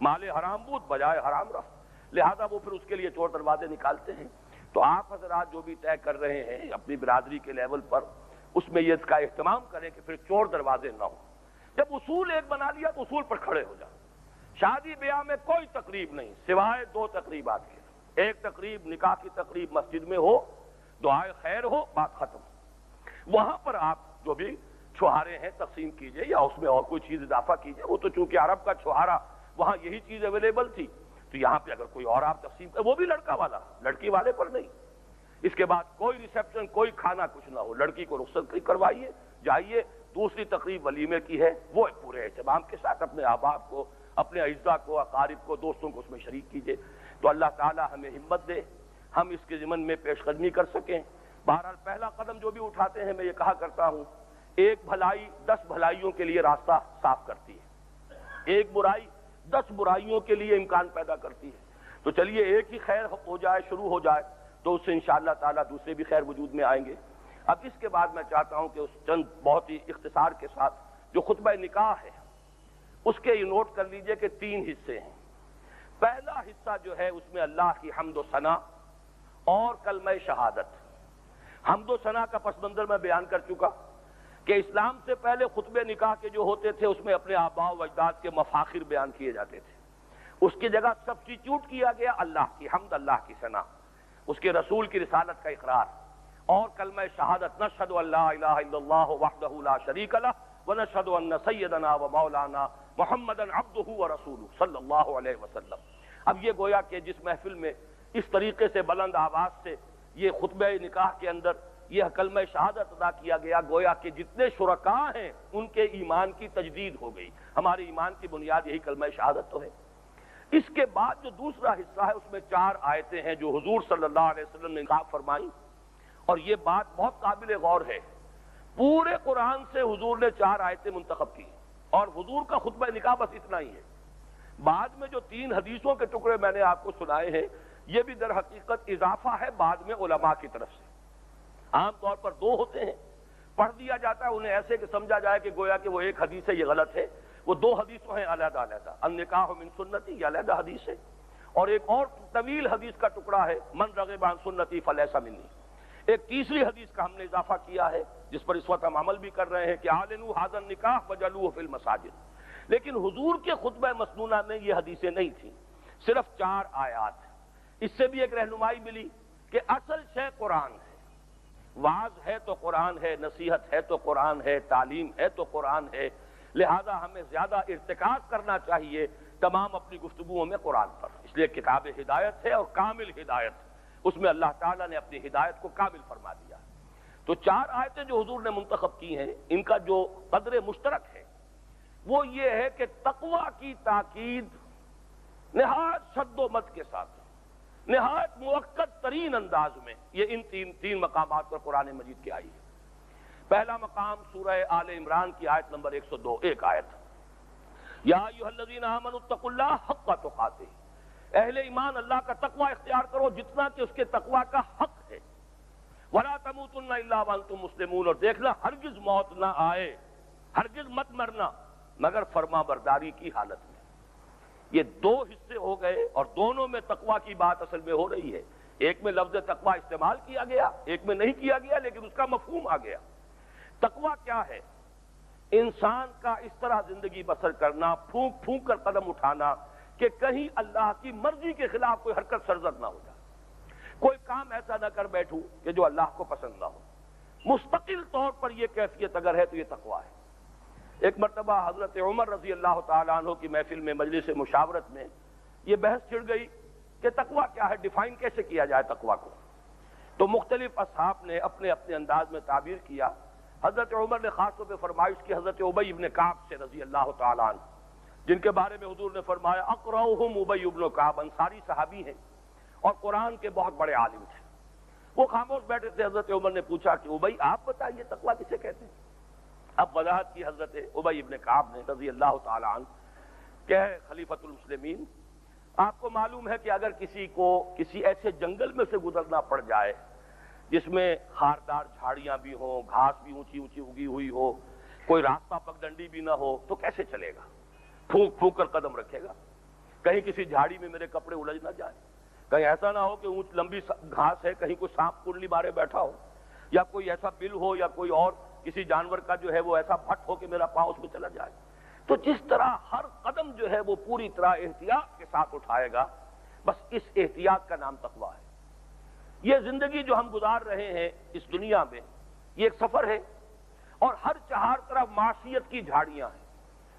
مال حرام بود بجائے حرام رفت، لہذا وہ پھر اس کے لیے چور دروازے نکالتے ہیں. تو آپ حضرات جو بھی طے کر رہے ہیں اپنی برادری کے لیول پر، اس میں یہ اس کا اہتمام کریں کہ پھر چور دروازے نہ ہوں. جب اصول ایک بنا لیا تو اصول پر کھڑے ہو جائیں. شادی بیاہ میں کوئی تقریب نہیں سوائے 2 تقریبات کے. ایک تقریب نکاح کی تقریب مسجد میں ہو، دعائے خیر ہو، بات ختم. وہاں پر آپ جو بھی چھہارے ہیں تقسیم کیجئے یا اس میں اور کوئی چیز اضافہ کیجئے. وہ تو چونکہ عرب کا چھہارا وہاں یہی چیز اویلیبل تھی، تو یہاں پہ اگر کوئی اور آپ تقسیم کریں، وہ بھی لڑکا والا، لڑکی والے پر نہیں. اس کے بعد کوئی ریسیپشن، کوئی کھانا کچھ نہ ہو، لڑکی کو رخصت کروائیے، جائیے. دوسری تقریب ولیمے کی ہے، وہ پورے اہتمام کے ساتھ اپنے احباب کو، اپنے اعزاء کو، اقارب کو، دوستوں کو اس میں شریک کیجیے، تو اللہ تعالی ہمیں ہمت دے، ہم اس کے ضمن میں پیش قدمی کر سکیں۔ بہرحال پہلا قدم جو بھی اٹھاتے ہیں، میں یہ کہا کرتا ہوں، ایک بھلائی 10 بھلائیوں کے لیے راستہ صاف کرتی ہے، ایک برائی 10 برائیوں کے لیے امکان پیدا کرتی ہے۔ تو چلیے ایک ہی خیر ہو جائے، شروع ہو جائے، تو اس سے انشاءاللہ تعالی دوسرے بھی خیر وجود میں آئیں گے۔ اب اس کے بعد میں چاہتا ہوں کہ اس چند بہت ہی اختصار کے ساتھ جو خطبہ نکاح ہے اس کے یہ نوٹ کر لیجئے کہ 3 حصے ہیں۔ پہلا حصہ جو ہے اس میں اللہ کی حمد و ثنا اور کلمہ شہادت۔ حمد و ثنا کا پس منظر میں بیان کر چکا کہ اسلام سے پہلے خطبے نکاح کے جو ہوتے تھے اس میں اپنے آباء و اجداد کے مفاخر بیان کیے جاتے تھے، اس کی جگہ سبسٹیٹیوٹ کیا گیا اللہ کی حمد، اللہ کی ثنا، اس کے رسول کی رسالت کا اقرار اور کلمہ شہادت، نشہد ان لا الہ الا اللہ وحدہ لا شریک لہ ونشہد ان سیدنا و مولانا محمدا عبدہ و رسولہ صلی اللہ علیہ وسلم۔ اب یہ گویا کہ جس محفل میں اس طریقے سے بلند آواز سے یہ خطبہ نکاح کے اندر یہ کلمہ شہادت ادا کیا گیا، گویا کہ جتنے شرکاء ہیں ان کے ایمان کی تجدید ہو گئی۔ ہمارے ایمان کی بنیاد یہی کلمہ شہادت تو ہے۔ اس کے بعد جو دوسرا حصہ ہے اس میں 4 آیتیں ہیں جو حضور صلی اللہ علیہ وسلم نے نکاح فرمائی، اور یہ بات بہت قابل غور ہے۔ پورے قرآن سے حضور نے 4 آیتیں منتخب کی، اور حضور کا خطبہ نکاح بس اتنا ہی ہے۔ بعد میں جو 3 حدیثوں کے ٹکڑے میں نے آپ کو سنائے ہیں، یہ بھی در حقیقت اضافہ ہے بعد میں علماء کی طرف سے۔ عام طور پر 2 ہوتے ہیں، پڑھ دیا جاتا ہے انہیں ایسے کہ سمجھا جائے کہ گویا کہ وہ ایک حدیث ہے، یہ غلط ہے۔ وہ 2 حدیثوں ہیں علیحدہ علیحدہ، النکاح من سنتی، یہ علیحدہ حدیث ہے، اور ایک اور طویل حدیث کا ٹکڑا ہے من رغب عن سنتی فلیس منی۔ ایک تیسری حدیث کا ہم نے اضافہ کیا ہے جس پر اس وقت ہم عمل بھی کر رہے ہیں کہ اعلنوا ھذا النکاح وجعلوہ فی المساجد۔ لیکن حضور کے خطبہ مسنونہ میں یہ حدیثیں نہیں تھیں، صرف 4 آیات۔ اس سے بھی ایک رہنمائی ملی کہ اصل شے قرآن ہے، وعظ ہے تو قرآن ہے، نصیحت ہے تو قرآن ہے، تعلیم ہے تو قرآن ہے، لہذا ہمیں زیادہ ارتکاز کرنا چاہیے تمام اپنی گفتگوؤں میں قرآن پر۔ اس لیے کتاب ہدایت ہے اور کامل ہدایت، اس میں اللہ تعالیٰ نے اپنی ہدایت کو کامل فرما دیا۔ تو 4 آیتیں جو حضور نے منتخب کی ہیں، ان کا جو قدر مشترک ہے وہ یہ ہے کہ تقوی کی تاکید نہایت شد و مد کے ساتھ، نہایت موقت ترین انداز میں یہ ان تین مقامات پر قرآن مجید کی آئی ہے۔ پہلا مقام سورہ آل عمران کی آیت نمبر 102، ایک آیت، یا ایھا الذین آمنوا اتقوا اللہ حق تقاتہ، اہل ایمان اللہ کا تقوی اختیار کرو جتنا کہ اس کے تقوی کا حق ہے، ولا تموتن الا وانتم مسلمون، اور دیکھنا ہرگز موت نہ آئے، ہرگز مت مرنا مگر فرما برداری کی حالت میں۔ یہ 2 حصے ہو گئے، اور دونوں میں تقوی کی بات اصل میں ہو رہی ہے۔ ایک میں لفظ تقوی استعمال کیا گیا، ایک میں نہیں کیا گیا، لیکن اس کا مفہوم آ گیا۔ تقوی کیا ہے؟ انسان کا اس طرح زندگی بسر کرنا، پھونک پھونک کر قدم اٹھانا کہ کہیں اللہ کی مرضی کے خلاف کوئی حرکت سرزد نہ ہو جائے، کوئی کام ایسا نہ کر بیٹھوں کہ جو اللہ کو پسند نہ ہو۔ مستقل طور پر یہ کیفیت اگر ہے تو یہ تقوی ہے۔ ایک مرتبہ حضرت عمر رضی اللہ تعالیٰ عنہ کی محفل میں مجلس مشاورت میں یہ بحث چھڑ گئی کہ تقوی کیا ہے، ڈیفائن کیسے کیا جائے تقوی کو۔ تو مختلف اصحاب نے اپنے اپنے انداز میں تعبیر کیا۔ حضرت عمر نے خاص طور پہ فرمائش کی حضرت ابی ابن کعب سے رضی اللہ تعالیٰ عنہ، جن کے بارے میں حضور نے فرمایا اقرؤہم ابی ابن کعب، انصاری صحابی ہیں اور قرآن کے بہت بڑے عالم تھے۔ وہ خاموش بیٹھے تھے، حضرت عمر نے پوچھا کہ ابی آپ بتائیے تقوی کسے کہتے ہیں؟ اب وضاحت کی حضرت ابی ابن کعب نے رضی اللہ تعالیٰ عنہ کہ خلیفۃ المسلمین، آپ کو معلوم ہے کہ اگر کسی کو کسی ایسے جنگل میں سے گزرنا پڑ جائے جس میں خاردار جھاڑیاں بھی ہوں، گھاس بھی اونچی اونچی اگی ہوئی ہو، کوئی راستہ پگڈنڈی بھی نہ ہو، تو کیسے چلے گا؟ پھونک پھونک کر قدم رکھے گا، کہیں کسی جھاڑی میں میرے کپڑے الجھ نہ جائیں، کہیں ایسا نہ ہو کہ اونچ لمبی گھاس ہے، کہیں کوئی سانپ کنڈلی مارے بیٹھا ہو، یا کوئی ایسا بل ہو یا کوئی اور کسی جانور کا جو ہے وہ ایسا پھٹ ہو کہ میرا پاؤں اس میں چلا جائے۔ تو جس طرح ہر قدم جو ہے وہ پوری طرح احتیاط کے ساتھ اٹھائے گا، بس اس احتیاط کا نام تقویٰ ہے۔ یہ زندگی جو ہم گزار رہے ہیں اس دنیا میں، یہ ایک سفر ہے، اور ہر چہار طرف معصیت کی جھاڑیاں ہیں،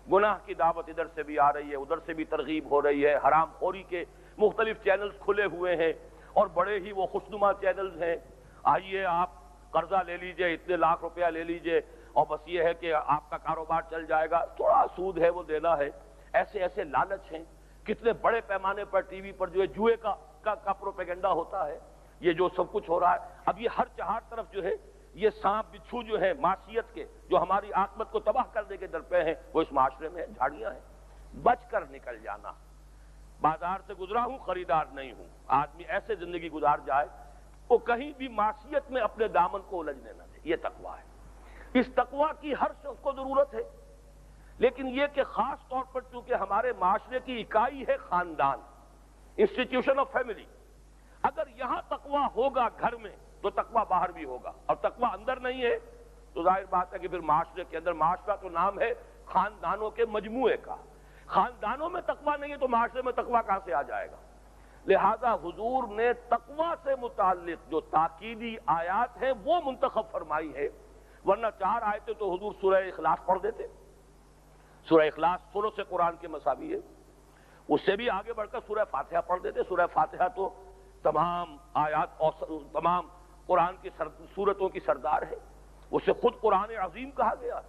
گناہ کی دعوت ادھر سے بھی آ رہی ہے، ادھر سے بھی ترغیب ہو رہی ہے، حرام خوری کے مختلف چینلز کھلے ہوئے ہیں، اور بڑے ہی وہ خوشنما چینلز ہیں، آئیے آپ قرضہ لے لیجئے، اتنے لاکھ روپیہ لے لیجئے، اور بس یہ ہے کہ آپ کا کاروبار چل جائے گا، تھوڑا سود ہے وہ دینا ہے، ایسے ایسے لالچ ہیں، کتنے بڑے پیمانے پر ٹی وی پر جو ہے جوئے کا پروپیگنڈا ہوتا ہے، یہ جو سب کچھ ہو رہا ہے، اب یہ ہر چہار طرف جو ہے یہ سانپ بچھو جو ہے معصیت کے، جو ہماری عاقبت کو تباہ کرنے کے در پہ ہیں، وہ اس معاشرے میں جھاڑیاں ہیں۔ بچ کر نکل جانا، بازار سے گزرا ہوں خریدار نہیں ہوں، آدمی ایسے زندگی گزار جائے وہ کہیں بھی معصیت میں اپنے دامن کو الجھنے نہ دے، یہ تقویٰ ہے۔ اس تقویٰ کی ہر شخص کو ضرورت ہے، لیکن یہ کہ خاص طور پر چونکہ ہمارے معاشرے کی اکائی ہے خاندان، انسٹیٹیوشن آف فیملی، اگر یہاں تقویٰ ہوگا گھر میں تو تقویٰ باہر بھی ہوگا، اور تقویٰ اندر نہیں ہے تو ظاہر بات ہے کہ پھر معاشرے کے اندر، معاشرہ تو نام ہے خاندانوں کے مجموعے کا، خاندانوں میں تقویٰ نہیں ہے تو معاشرے میں تقویٰ کہاں سے آ جائے گا؟ لہذا حضور نے تقویٰ سے متعلق جو تاکیدی آیات ہیں وہ منتخب فرمائی ہے، ورنہ 4 آیتیں تو حضور سورہ اخلاص پڑھ دیتے۔ سورہ اخلاص ثلث قرآن کے مساوی ہے، اس سے بھی آگے بڑھ کر سورہ فاتحہ پڑھ دیتے۔ سورہ فاتحہ تو تمام آیات اور تمام قرآن کی سورتوں کی سردار ہے، اسے خود قرآن عظیم کہا گیا،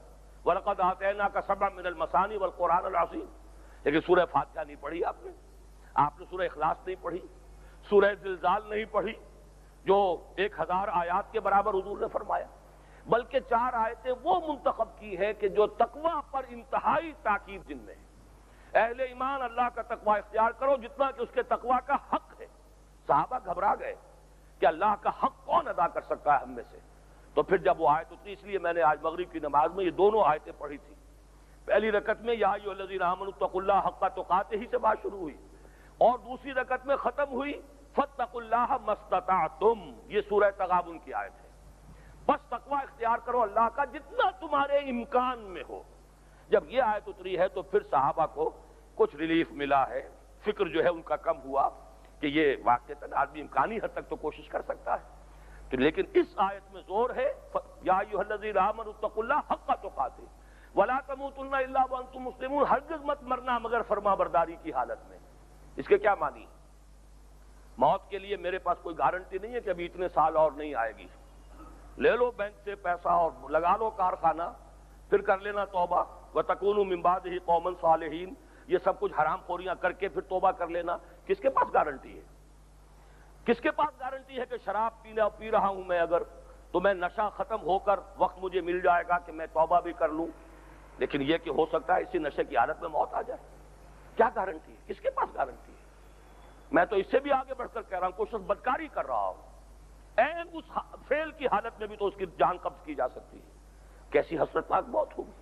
وَلَقَدْ آتَيْنَاكَ سَبْعًا مِنَ الْمَثَانِي وَالْقُرْآنَ الْعَظِيمَ۔ لیکن سورہ فاتحہ نہیں پڑھی آپ نے سورہ اخلاص نہیں پڑھی، سورہ زلزال نہیں پڑھی جو 1000 آیات کے برابر حضور نے فرمایا، بلکہ 4 آیتیں وہ منتخب کی ہے کہ جو تقویٰ پر انتہائی تاکید جن میں ہے۔ اہل ایمان اللہ کا تقویٰ اختیار کرو جتنا کہ اس کے تقویٰ کا حق ہے۔ صحابہ گھبرا گئے کہ اللہ کا حق کون ادا کر سکتا ہے ہم میں سے؟ تو پھر جب وہ آیت اتری، اس لیے میں نے آج مغرب کی نماز میں یہ دونوں آیتیں پڑھی تھی۔ پہلی رکعت میں یا ایھا الذین آمنوا اتقوا اللہ حق تقاتہ سے بات شروع ہوئی، اور دوسری رکعت میں ختم ہوئی فاتقوا اللہ ما استطعتم، یہ سورہ تغابن کی آیت ہے۔ بس تقویٰ اختیار کرو اللہ کا جتنا تمہارے امکان میں ہو۔ جب یہ آیت اتری ہے تو پھر صحابہ کو کچھ ریلیف ملا ہے، فکر جو ہے ان کا کم ہوا کہ یہ واقعتاً آدمی امکانی حد تک تو کوشش کر سکتا ہے، تو لیکن اس آیت میں زور ہے یا ایھا الذین آمنوا اتقوا اللہ حق تقاتہ ولا تموتن الا وانتم مسلمون، ہرگز مت مرنا مگر فرما برداری کی حالت میں۔ اس کے کیا معنی؟ موت کے لیے میرے پاس کوئی گارنٹی نہیں ہے کہ ابھی اتنے سال اور نہیں آئے گی، لے لو بینک سے پیسہ اور لگا لو کارخانہ، پھر کر لینا توبہ، وَتَكُونُوا مِن بَعْدِهِ قَوْمًا صَالِحِينَ، یہ سب کچھ حرام خوریاں کر کے پھر توبہ کر لینا۔ کس کے پاس گارنٹی ہے؟ کس کے پاس گارنٹی ہے کہ شراب پی رہا ہوں میں اگر تو میں نشہ ختم ہو کر وقت مجھے مل جائے گا کہ میں توبہ بھی کر لوں، لیکن یہ کہ ہو سکتا ہے اسی نشے کی حالت میں موت آ جائے؟ کیا گارنٹی ہے؟ کس کے پاس گارنٹی ہے؟ میں تو اس سے بھی آگے بڑھ کر کہہ رہا ہوں، کوئی شخص بدکاری کر رہا ہو، این اس فعل کی حالت میں بھی تو اس کی جان قبض کی جا سکتی ہے، کیسی حسرتناک موت ہوگی۔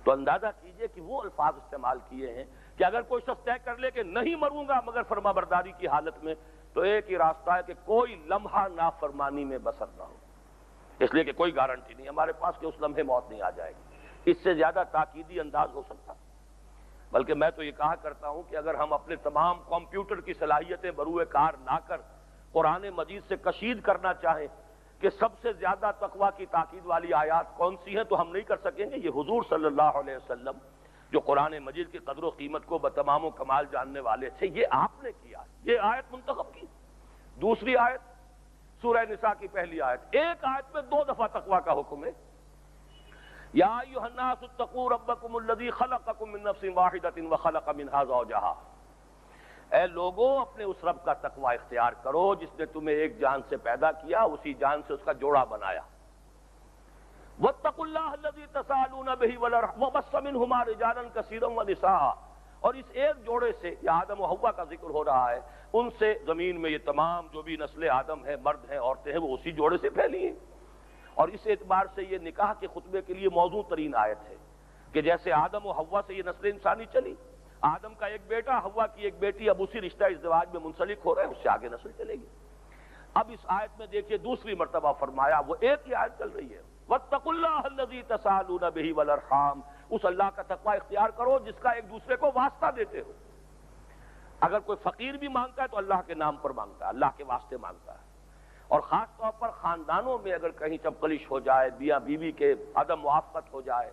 تو اندازہ کیجئے کہ وہ الفاظ استعمال کیے ہیں کہ اگر کوئی شخص طے کر لے کہ نہیں مروں گا مگر فرما برداری کی حالت میں، تو ایک ہی راستہ ہے کہ کوئی لمحہ نافرمانی میں بسر نہ ہو، اس لیے کہ کوئی گارنٹی نہیں ہمارے پاس کہ اس لمحے موت نہیں آ جائے گی۔ اس سے زیادہ تاکیدی انداز ہو سکتا، بلکہ میں تو یہ کہا کرتا ہوں کہ اگر ہم اپنے تمام کمپیوٹر کی صلاحیتیں بروئے کار لا کر قرآن مجید سے کشید کرنا چاہیں کہ سب سے زیادہ تقویٰ کی تاکید والی آیات کون سی ہیں، تو ہم نہیں کر سکیں گے۔ یہ حضور صلی اللہ علیہ وسلم جو قرآن مجید کی قدر و قیمت کو بتمام و کمال جاننے والے تھے، یہ آپ نے کیا، یہ آیت منتخب کی۔ دوسری آیت سورہ نساء کی پہلی آیت، ایک آیت میں 2 دفعہ تقویٰ کا حکم ہے۔ یا ایھا الناس اتقوا ربکم الذی خلقکم من نفس واحدۃ وخلق منها زوجہا، اے لوگو اپنے اس رب کا تقویٰ اختیار کرو جس نے تمہیں ایک جان سے پیدا کیا، اسی جان سے اس کا جوڑا بنایا۔ واتقوا اللہ الذی تساءلون بہ والارحام وبث منہما رجالا کثیرا ونساء، اور اس ایک جوڑے سے، یہ آدم و حوا کا ذکر ہو رہا ہے، ان سے زمین میں یہ تمام جو بھی نسل آدم ہے، مرد ہیں عورتیں ہیں، وہ اسی جوڑے سے پھیلی ہیں۔ اور اس اعتبار سے یہ نکاح کے خطبے کے لیے موزوں ترین آیت ہے کہ جیسے آدم و حوا سے یہ نسل انسانی چلی، آدم کا ایک بیٹا، حوا کی ایک بیٹی، اب اسی رشتہ ازدواج میں منسلک ہو رہے ہیں، اس سے آگے نسل چلے گی۔ اب اس آیت میں دیکھیے دوسری مرتبہ فرمایا، وہ ایک ہی آیت چل رہی ہے، واتقوا اللہ الذی تساءلون بہ والارحام، اس اللہ کا تقویٰ اختیار کرو جس کا ایک دوسرے کو واسطہ دیتے ہو۔ اگر کوئی فقیر بھی مانگتا ہے تو اللہ کے نام پر مانگتا ہے، اللہ کے واسطے مانگتا ہے۔ اور خاص طور پر خاندانوں میں اگر کہیں چپقلش ہو جائے، میاں بیوی کے عدم موافقت ہو جائے،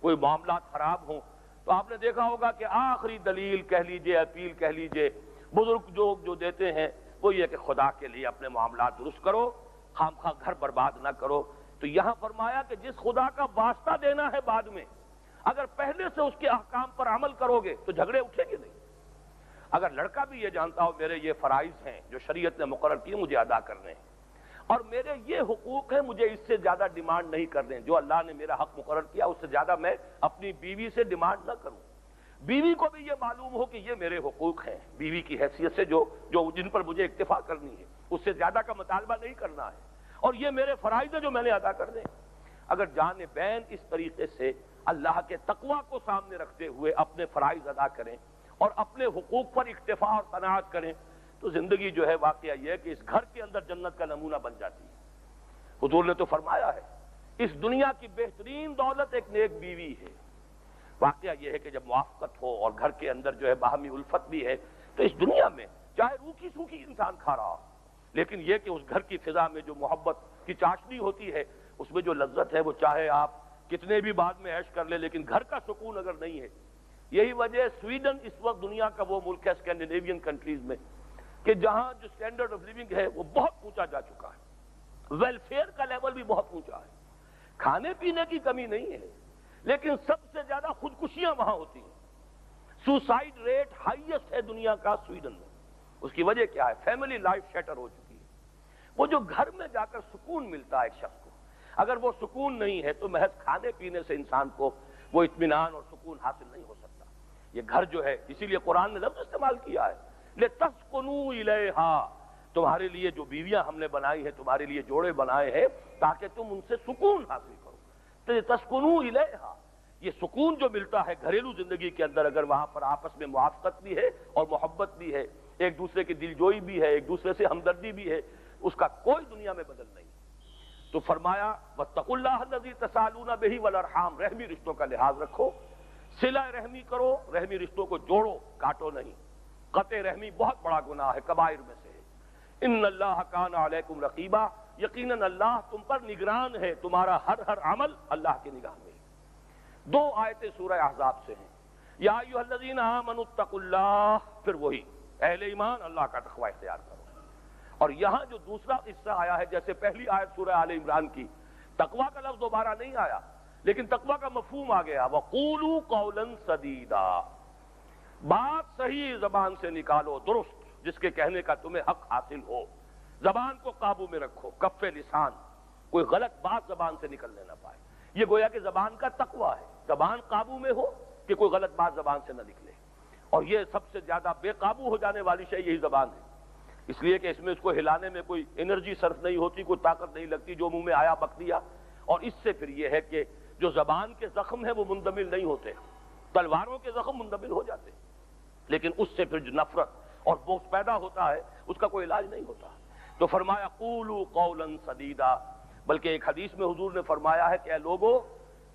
کوئی معاملات خراب ہوں، تو آپ نے دیکھا ہوگا کہ آخری دلیل کہہ لیجئے، اپیل کہہ لیجئے، بزرگ جو دیتے ہیں وہ یہ کہ خدا کے لیے اپنے معاملات درست کرو، خام خواہ گھر برباد نہ کرو۔ تو یہاں فرمایا کہ جس خدا کا واسطہ دینا ہے بعد میں، اگر پہلے سے اس کے احکام پر عمل کرو گے تو جھگڑے اٹھیں گے نہیں۔ اگر لڑکا بھی یہ جانتا ہو میرے یہ فرائض ہیں جو شریعت نے مقرر کیے مجھے ادا کرنے ہیں، اور میرے یہ حقوق ہیں مجھے اس سے زیادہ ڈیمانڈ نہیں کرنے، جو اللہ نے میرا حق مقرر کیا اس سے زیادہ میں اپنی بیوی سے ڈیمانڈ نہ کروں، بیوی کو بھی یہ معلوم ہو کہ یہ میرے حقوق ہیں، بیوی کی حیثیت سے جو جن پر مجھے اکتفا کرنی ہے اس سے زیادہ کا مطالبہ نہیں کرنا ہے، اور یہ میرے فرائض ہیں جو میں نے ادا کرنے ہیں۔ اگر جانبین اس طریقے سے اللہ کے تقوی کو سامنے رکھتے ہوئے اپنے فرائض ادا کریں اور اپنے حقوق پر اکتفا اور قناعت کریں تو زندگی جو ہے واقعہ یہ ہے کہ اس گھر کے اندر جنت کا نمونہ بن جاتی ہے۔ حضور نے تو فرمایا ہے اس دنیا کی بہترین دولت ایک نیک بیوی ہے۔ واقعہ یہ ہے کہ جب موافقت ہو اور گھر کے اندر جو ہے باہمی الفت بھی ہے تو اس دنیا میں چاہے روکھی سوکھی انسان کھا رہا ہو، لیکن یہ کہ اس گھر کی فضا میں جو محبت کی چاشنی ہوتی ہے اس میں جو لذت ہے وہ چاہے آپ کتنے بھی بعد میں عیش کر لیں، لیکن گھر کا سکون اگر نہیں ہے۔ یہی وجہ سویڈن اس وقت دنیا کا وہ ملک ہے اسکینڈینیوین کنٹریز میں کہ جہاں جو سٹینڈرڈ آف لیونگ ہے وہ بہت اونچا جا چکا ہے، ویلفیئر کا لیول بھی بہت اونچا ہے، کھانے پینے کی کمی نہیں ہے، لیکن سب سے زیادہ خودکشیاں وہاں ہوتی ہیں۔ سوسائڈ ریٹ ہائیسٹ ہے دنیا کا سویڈن میں۔ اس کی وجہ کیا ہے؟ فیملی لائف شیٹر ہو چکی ہے۔ وہ جو گھر میں جا کر سکون ملتا ہے ایک شخص کو، اگر وہ سکون نہیں ہے تو محض کھانے پینے سے انسان کو وہ اطمینان اور سکون حاصل نہیں ہو سکتا۔ یہ گھر جو ہے، اسی لیے قرآن نے لفظ استعمال کیا ہے لِتَسْكُنُوا إِلَيْهَا، تمہارے لیے جو بیویاں ہم نے بنائی ہیں تمہارے لیے جوڑے بنائے ہیں تاکہ تم ان سے سکون حاصل کرو۔ تو تَسْكُنُوا إِلَيْهَا، یہ سکون جو ملتا ہے گھریلو زندگی کے اندر، اگر وہاں پر آپس میں موافقت بھی ہے اور محبت بھی ہے، ایک دوسرے کی دلجوئی بھی ہے، ایک دوسرے سے ہمدردی بھی ہے، اس کا کوئی دنیا میں بدل نہیں۔ تو فرمایا وَاتَّقُوا اللَّهَ الَّذِي تَسَأَلُونَ بِهِ وَالْأَرْحَامَ، رحمی رشتوں کا لحاظ رکھو، صلہ رحمی کرو، رحمی رشتوں کو جوڑو، کاٹو نہیں۔ قطع رحمی بہت بڑا گناہ ہے، کبائر میں سے ہے۔ ان اللہ کان علیکم رقیبا، یقیناً اللہ تم پر نگران ہے، تمہارا ہر عمل اللہ کی نگاہ میں ہے۔ دو آیتیں سورہ احزاب سے ہیں، یا ایھا الذین آمنوا اتقوا اللہ، پھر وہی اہل ایمان اللہ کا تقوی اختیار کرو۔ اور یہاں جو دوسرا قصہ آیا ہے، جیسے پہلی آیت سورہ آل عمران کی، تقوی کا لفظ دوبارہ نہیں آیا لیکن تقوی کا مفہوم آ گیا، وَقُولُوا قَوْلًا سَدِيدًا، بات صحیح زبان سے نکالو، درست، جس کے کہنے کا تمہیں حق حاصل ہو، زبان کو قابو میں رکھو، کف لسان، کوئی غلط بات زبان سے نکلنے نہ پائے۔ یہ گویا کہ زبان کا تقوی ہے، زبان قابو میں ہو کہ کوئی غلط بات زبان سے نہ نکلے، اور یہ سب سے زیادہ بے قابو ہو جانے والی شے یہی زبان ہے، اس لیے کہ اس میں اس کو ہلانے میں کوئی انرجی صرف نہیں ہوتی، کوئی طاقت نہیں لگتی، جو منہ میں آیا بک دیا۔ اور اس سے پھر یہ ہے کہ جو زبان کے زخم ہیں وہ مندمل نہیں ہوتے، تلواروں کے زخم مندمل ہو جاتے، لیکن اس سے پھر جو نفرت اور بغض پیدا ہوتا ہے اس کا کوئی علاج نہیں ہوتا۔ تو فرمایا قولوا قولا سدیدا، بلکہ ایک حدیث میں حضور نے فرمایا ہے کہ اے لوگو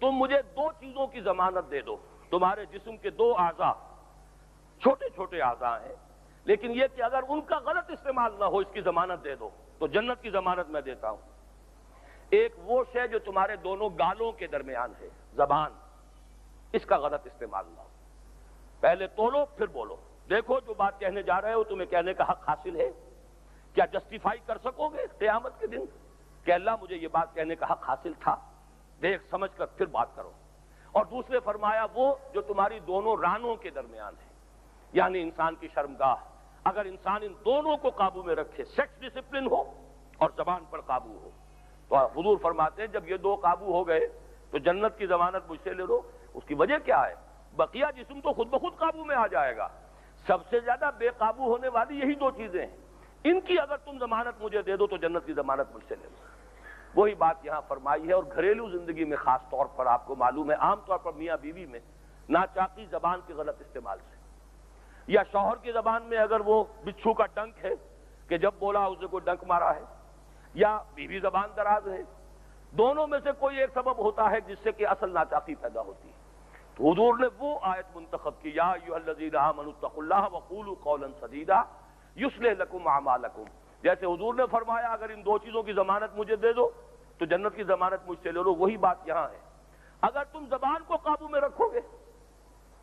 تم مجھے دو چیزوں کی ضمانت دے دو، تمہارے جسم کے دو اعضاء چھوٹے چھوٹے اعضاء ہیں، لیکن یہ کہ اگر ان کا غلط استعمال نہ ہو اس کی ضمانت دے دو، تو جنت کی ضمانت میں دیتا ہوں۔ ایک وہ شے جو تمہارے دونوں گالوں کے درمیان ہے، زبان، اس کا غلط استعمال نہ ہو، پہلے تولو پھر بولو، دیکھو جو بات کہنے جا رہے ہو تمہیں کہنے کا حق حاصل ہے، کیا جسٹیفائی کر سکو گے قیامت کے دن کہ اللہ مجھے یہ بات کہنے کا حق حاصل تھا، دیکھ سمجھ کر پھر بات کرو۔ اور دوسرے فرمایا وہ جو تمہاری دونوں رانوں کے درمیان ہے، یعنی انسان کی شرمگاہ، اگر انسان ان دونوں کو قابو میں رکھے، سیکس ڈسپلن ہو اور زبان پر قابو ہو، تو حضور فرماتے ہیں جب یہ دو قابو ہو گئے تو جنت کی ضمانت مجھ سے لے لو۔ اس کی وجہ کیا ہے؟ بقیہ جسم تو خود بخود قابو میں آ جائے گا، سب سے زیادہ بے قابو ہونے والی یہی دو چیزیں ہیں، ان کی اگر تم ضمانت مجھے دے دو تو جنت کی ضمانت مجھ سے لے لو۔ وہی بات یہاں فرمائی ہے، اور گھریلو زندگی میں خاص طور پر آپ کو معلوم ہے، عام طور پر میاں بیوی میں ناچاقی زبان کے غلط استعمال سے، یا شوہر کی زبان میں اگر وہ بچھو کا ڈنک ہے کہ جب بولا اسے کوئی ڈنک مارا ہے، یا بیوی زبان دراز ہے، دونوں میں سے کوئی ایک سبب ہوتا ہے جس سے کہ اصل ناچاقی پیدا ہوتی ہے۔ تو حضور نے وہ آیت منتخب کی، یا ایھا الذین آمنوا اتقوا اللہ وقولوا قولا سدیدا یصلح لکم اعمالکم، جیسے حضور نے فرمایا اگر ان دو چیزوں کی ضمانت مجھے دے دو تو جنت کی ضمانت مجھ سے لے لو، وہی بات یہاں ہے۔ اگر تم زبان کو قابو میں رکھو گے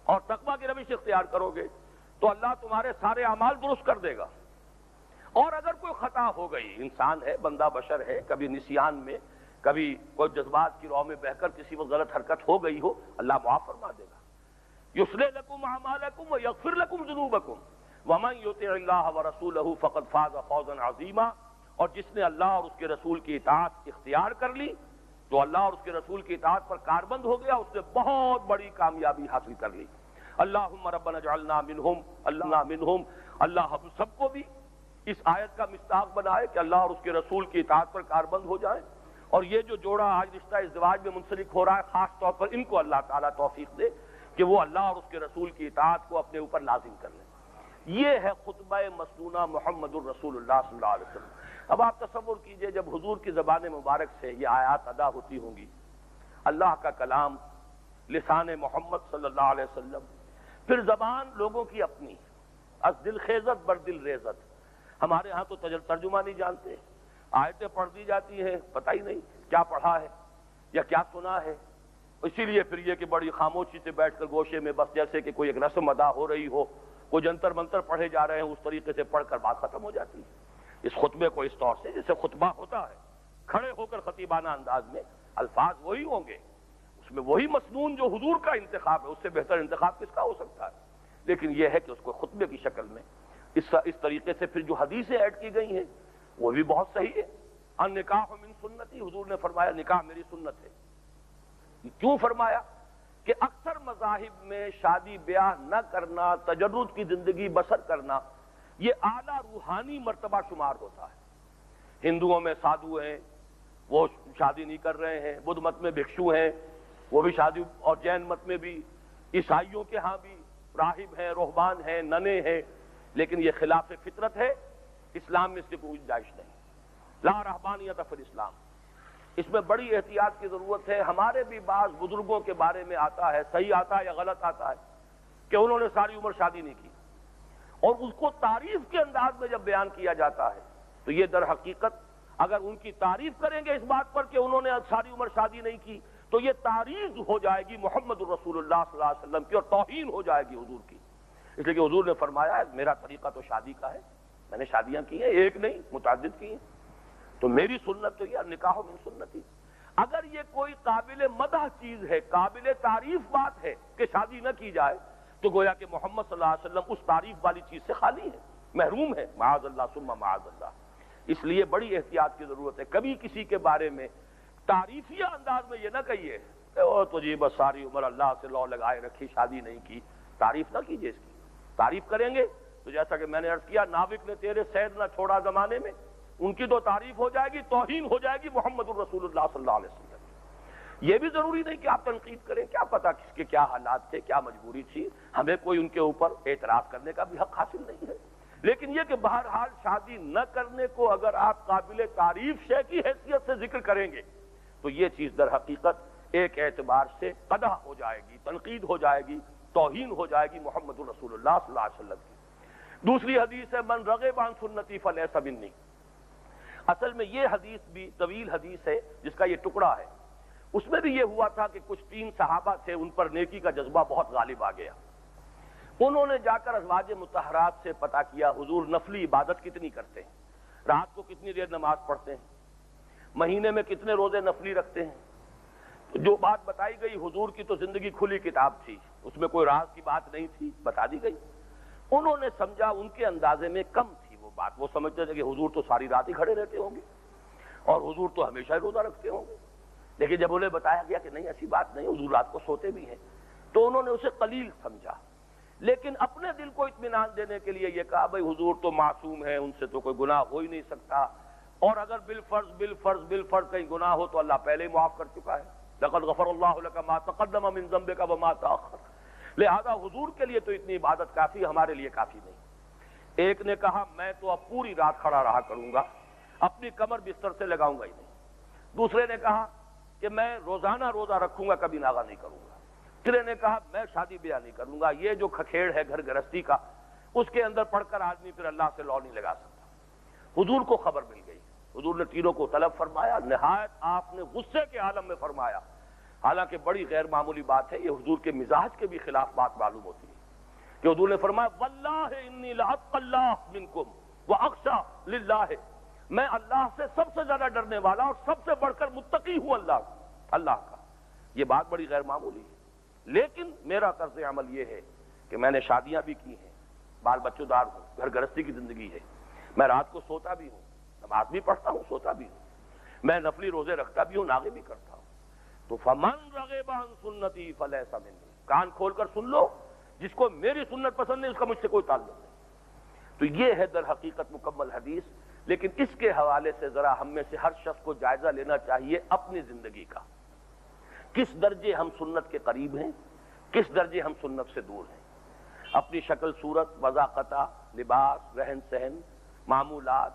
اور تقویٰ کی روش اختیار کرو گے تو اللہ تمہارے سارے اعمال درست کر دے گا، اور اگر کوئی خطا ہو گئی، انسان ہے، بندہ بشر ہے، کبھی نسیان میں، کبھی کوئی جذبات کی راہ میں بہ کر کسی وقت غلط حرکت ہو گئی ہو، اللہ معاف فرما دے گا۔ یصلح لکم اعمالکم ویغفر لکم ذنوبکم ومن یطع اللہ ورسولہ فقد فاز فوزا عظیما، اور جس نے اللہ اور اس کے رسول کی اطاعت اختیار کر لی تو اللہ اور اس کے رسول کی اطاعت پر کاربند ہو گیا، اس نے بہت بڑی کامیابی حاصل کر لی۔ اللہم ربنا اجعلنا منہم، اللہ ہم سب کو بھی اس آیت کا مصداق بنائے کہ اللہ اور اس کے رسول کی اطاعت پر کاربند ہو جائیں، اور یہ جو جوڑا آج رشتہ ازدواج میں منسلک ہو رہا ہے خاص طور پر ان کو اللہ تعالیٰ توفیق دے کہ وہ اللہ اور اس کے رسول کی اطاعت کو اپنے اوپر لازم کر لیں۔ یہ ہے خطبہ مسنونہ محمد الرسول اللہ صلی اللہ علیہ وسلم۔ اب آپ تصور کیجئے جب حضور کی زبان مبارک سے یہ آیات ادا ہوتی ہوں گی، اللہ کا کلام لسان محمد صلی اللہ علیہ وسلم، پھر زبان لوگوں کی اپنی، از دل خیزت بر دل ریزت۔ ہمارے ہاں تو ترجمہ نہیں جانتے، آیتیں پڑھ دی جاتی ہیں، پتہ ہی نہیں کیا پڑھا ہے یا کیا سنا ہے، اسی لیے پھر یہ کہ بڑی خاموشی سے بیٹھ کر گوشے میں بس جیسے کہ کوئی ایک رسم ادا ہو رہی ہو، کوئی جنتر منتر پڑھے جا رہے ہیں، اس طریقے سے پڑھ کر بات ختم ہو جاتی ہے۔ اس خطبے کو اس طور سے جیسے خطبہ ہوتا ہے، کھڑے ہو کر خطیبانہ انداز میں الفاظ وہی ہوں گے، اس میں وہی مسنون جو حضور کا انتخاب ہے، اس سے بہتر انتخاب کس کا ہو سکتا ہے؟ لیکن یہ ہے کہ اس کو خطبے کی شکل میں اس طریقے سے پھر جو حدیثیں ایڈ کی گئی ہیں وہ بھی بہت صحیح ہے۔ النکاح من سنتی، حضور نے فرمایا نکاح میری سنت ہے۔ کیوں فرمایا؟ کہ اکثر مذاہب میں شادی بیاہ نہ کرنا، تجرد کی زندگی بسر کرنا، یہ اعلیٰ روحانی مرتبہ شمار ہوتا ہے۔ ہندوؤں میں سادھو ہیں، وہ شادی نہیں کر رہے ہیں، بدھ مت میں بھکشو ہیں، وہ بھی شادی، اور جین مت میں بھی، عیسائیوں کے ہاں بھی راہب ہیں، رہبان ہیں، ننے ہیں، لیکن یہ خلاف فطرت ہے، اسلام میں اس کی کوئی گنجائش نہیں۔ لا رہبانیت فی الاسلام، اس میں بڑی احتیاط کی ضرورت ہے۔ ہمارے بھی بعض بزرگوں کے بارے میں آتا ہے، صحیح آتا ہے یا غلط آتا ہے، کہ انہوں نے ساری عمر شادی نہیں کی، اور اس کو تعریف کے انداز میں جب بیان کیا جاتا ہے تو یہ در حقیقت اگر ان کی تعریف کریں گے اس بات پر کہ انہوں نے ساری عمر شادی نہیں کی تو یہ تعریف ہو جائے گی محمد الرسول اللہ صلی اللہ علیہ وسلم کی، اور توہین ہو جائے گی حضور کی۔ اس لیے کہ حضور نے فرمایا ہے میرا طریقہ تو شادی کا ہے، میں نے شادیاں کی ہیں، ایک نہیں متعدد کی ہیں، تو میری سنت تو یہ نکاح من سنتی۔ اگر یہ کوئی قابل مدح چیز ہے، قابل تعریف بات ہے کہ شادی نہ کی جائے، تو گویا کہ محمد صلی اللہ علیہ وسلم اس تعریف والی چیز سے خالی ہے، محروم ہے، معاذ اللہ ثم معاذ اللہ۔ اس لیے بڑی احتیاط کی ضرورت ہے۔ کبھی کسی کے بارے میں تعریفیہ انداز میں یہ نہ کہیے او تو جی بس ساری عمر اللہ سے لو لگائے رکھی، شادی نہیں کی، تعریف نہ کیجیے اس کی۔ تعریف کریں گے تو جیسا کہ میں نے عرض کیا، ناوک نے تیرے سید نہ چھوڑا زمانے میں، ان کی تو تعریف ہو جائے گی، توہین ہو جائے گی محمد الرسول اللہ صلی اللہ علیہ وسلم۔ یہ بھی ضروری نہیں کہ آپ تنقید کریں، کیا پتا کس کے کیا حالات تھے، کیا مجبوری تھی، ہمیں کوئی ان کے اوپر اعتراض کرنے کا بھی حق حاصل نہیں ہے۔ لیکن یہ کہ بہرحال شادی نہ کرنے کو اگر آپ قابل تعریف شے کی حیثیت سے ذکر کریں گے تو یہ چیز در حقیقت ایک اعتبار سے قدح ہو جائے گی، تنقید ہو جائے گی، توہین ہو جائے گی محمد الرسول اللہ صلی اللہ علیہ وسلم کی۔ دوسری حدیث ہے من رغب عن سنتی فلیس منی۔ اصل میں یہ حدیث بھی طویل حدیث ہے جس کا یہ ٹکڑا ہے، اس میں بھی یہ ہوا تھا کہ کچھ 3 صحابہ تھے، ان پر نیکی کا جذبہ بہت غالب آ گیا۔ انہوں نے جا کر ازواج مطہرات سے پتہ کیا حضور نفلی عبادت کتنی کرتے ہیں، رات کو کتنی دیر نماز پڑھتے ہیں، مہینے میں کتنے روزے نفلی رکھتے ہیں۔ تو جو بات بتائی گئی، حضور کی تو زندگی کھلی کتاب تھی، اس میں کوئی راز کی بات نہیں تھی، بتا دی گئی۔ انہوں نے سمجھا ان کے اندازے میں کم تھی وہ بات، وہ سمجھتے تھے کہ حضور تو ساری رات ہی کھڑے رہتے ہوں گے اور حضور تو ہمیشہ ہی روزہ رکھتے ہوں گے۔ لیکن جب انہیں بتایا گیا کہ نہیں ایسی بات نہیں، حضور رات کو سوتے بھی ہیں، تو انہوں نے اسے قلیل سمجھا، لیکن اپنے دل کو اطمینان دینے کے لیے یہ کہا بھائی حضور تو معصوم ہیں، ان سے تو کوئی گناہ ہو ہی نہیں سکتا، اور اگر بالفرض کہیں گناہ ہو تو اللہ پہلے ہی معاف کر چکا ہے، لقد غفر اللہ لک ما تقدم من ذنبک وما تأخر۔ لہذا حضور کے لیے تو اتنی عبادت کافی، ہمارے لیے کافی نہیں۔ ایک نے کہا میں تو اب پوری رات کھڑا رہا کروں گا، اپنی کمر بستر سے لگاؤں گا ہی نہیں۔ دوسرے نے کہا کہ میں روزانہ روزہ رکھوں گا، کبھی ناغہ نہیں کروں گا۔ تیسرے نے کہا میں شادی بیاہ نہیں کروں گا، یہ جو کھکھیڑ ہے گھر گرستی کا، اس کے اندر پڑھ کر آدمی پھر اللہ سے لو نہیں لگا سکتا۔ حضور کو خبر مل گئی، حضور نے تینوں کو طلب فرمایا، نہایت آپ نے غصے کے عالم میں فرمایا، حالانکہ بڑی غیر معمولی بات ہے، یہ حضور کے مزاج کے بھی خلاف بات معلوم ہوتی ہے، کہ حضور نے فرمایا واللہ انی لاتقی اللہ منکم واخشی للہ، میں اللہ سے سب سے زیادہ ڈرنے والا اور سب سے بڑھ کر متقی ہوں اللہ کا. یہ بات بڑی غیر معمولی ہے. لیکن میرا طرز عمل یہ ہے کہ میں نے شادیاں بھی کی ہیں، بال بچوں دار ہوں، گھر گرہستی کی زندگی ہے، میں رات کو سوتا بھی ہوں، نماز بھی پڑھتا ہوں، سوتا بھی ہوں، میں نفلی روزے رکھتا بھی ہوں، ناغے بھی کرتا ہوں. تو فمن رغب عن سنتی فلیس منی، کان کھول کر سن لو، جس کو میری سنت پسند نہیں اس کا مجھ سے کوئی تعلق نہیں. تو یہ ہے در حقیقت مکمل حدیث. لیکن اس کے حوالے سے ذرا ہم میں سے ہر شخص کو جائزہ لینا چاہیے اپنی زندگی کا، کس درجے ہم سنت کے قریب ہیں، کس درجے ہم سنت سے دور ہیں. اپنی شکل صورت، وضاقتہ، لباس، رہن سہن، معمولات.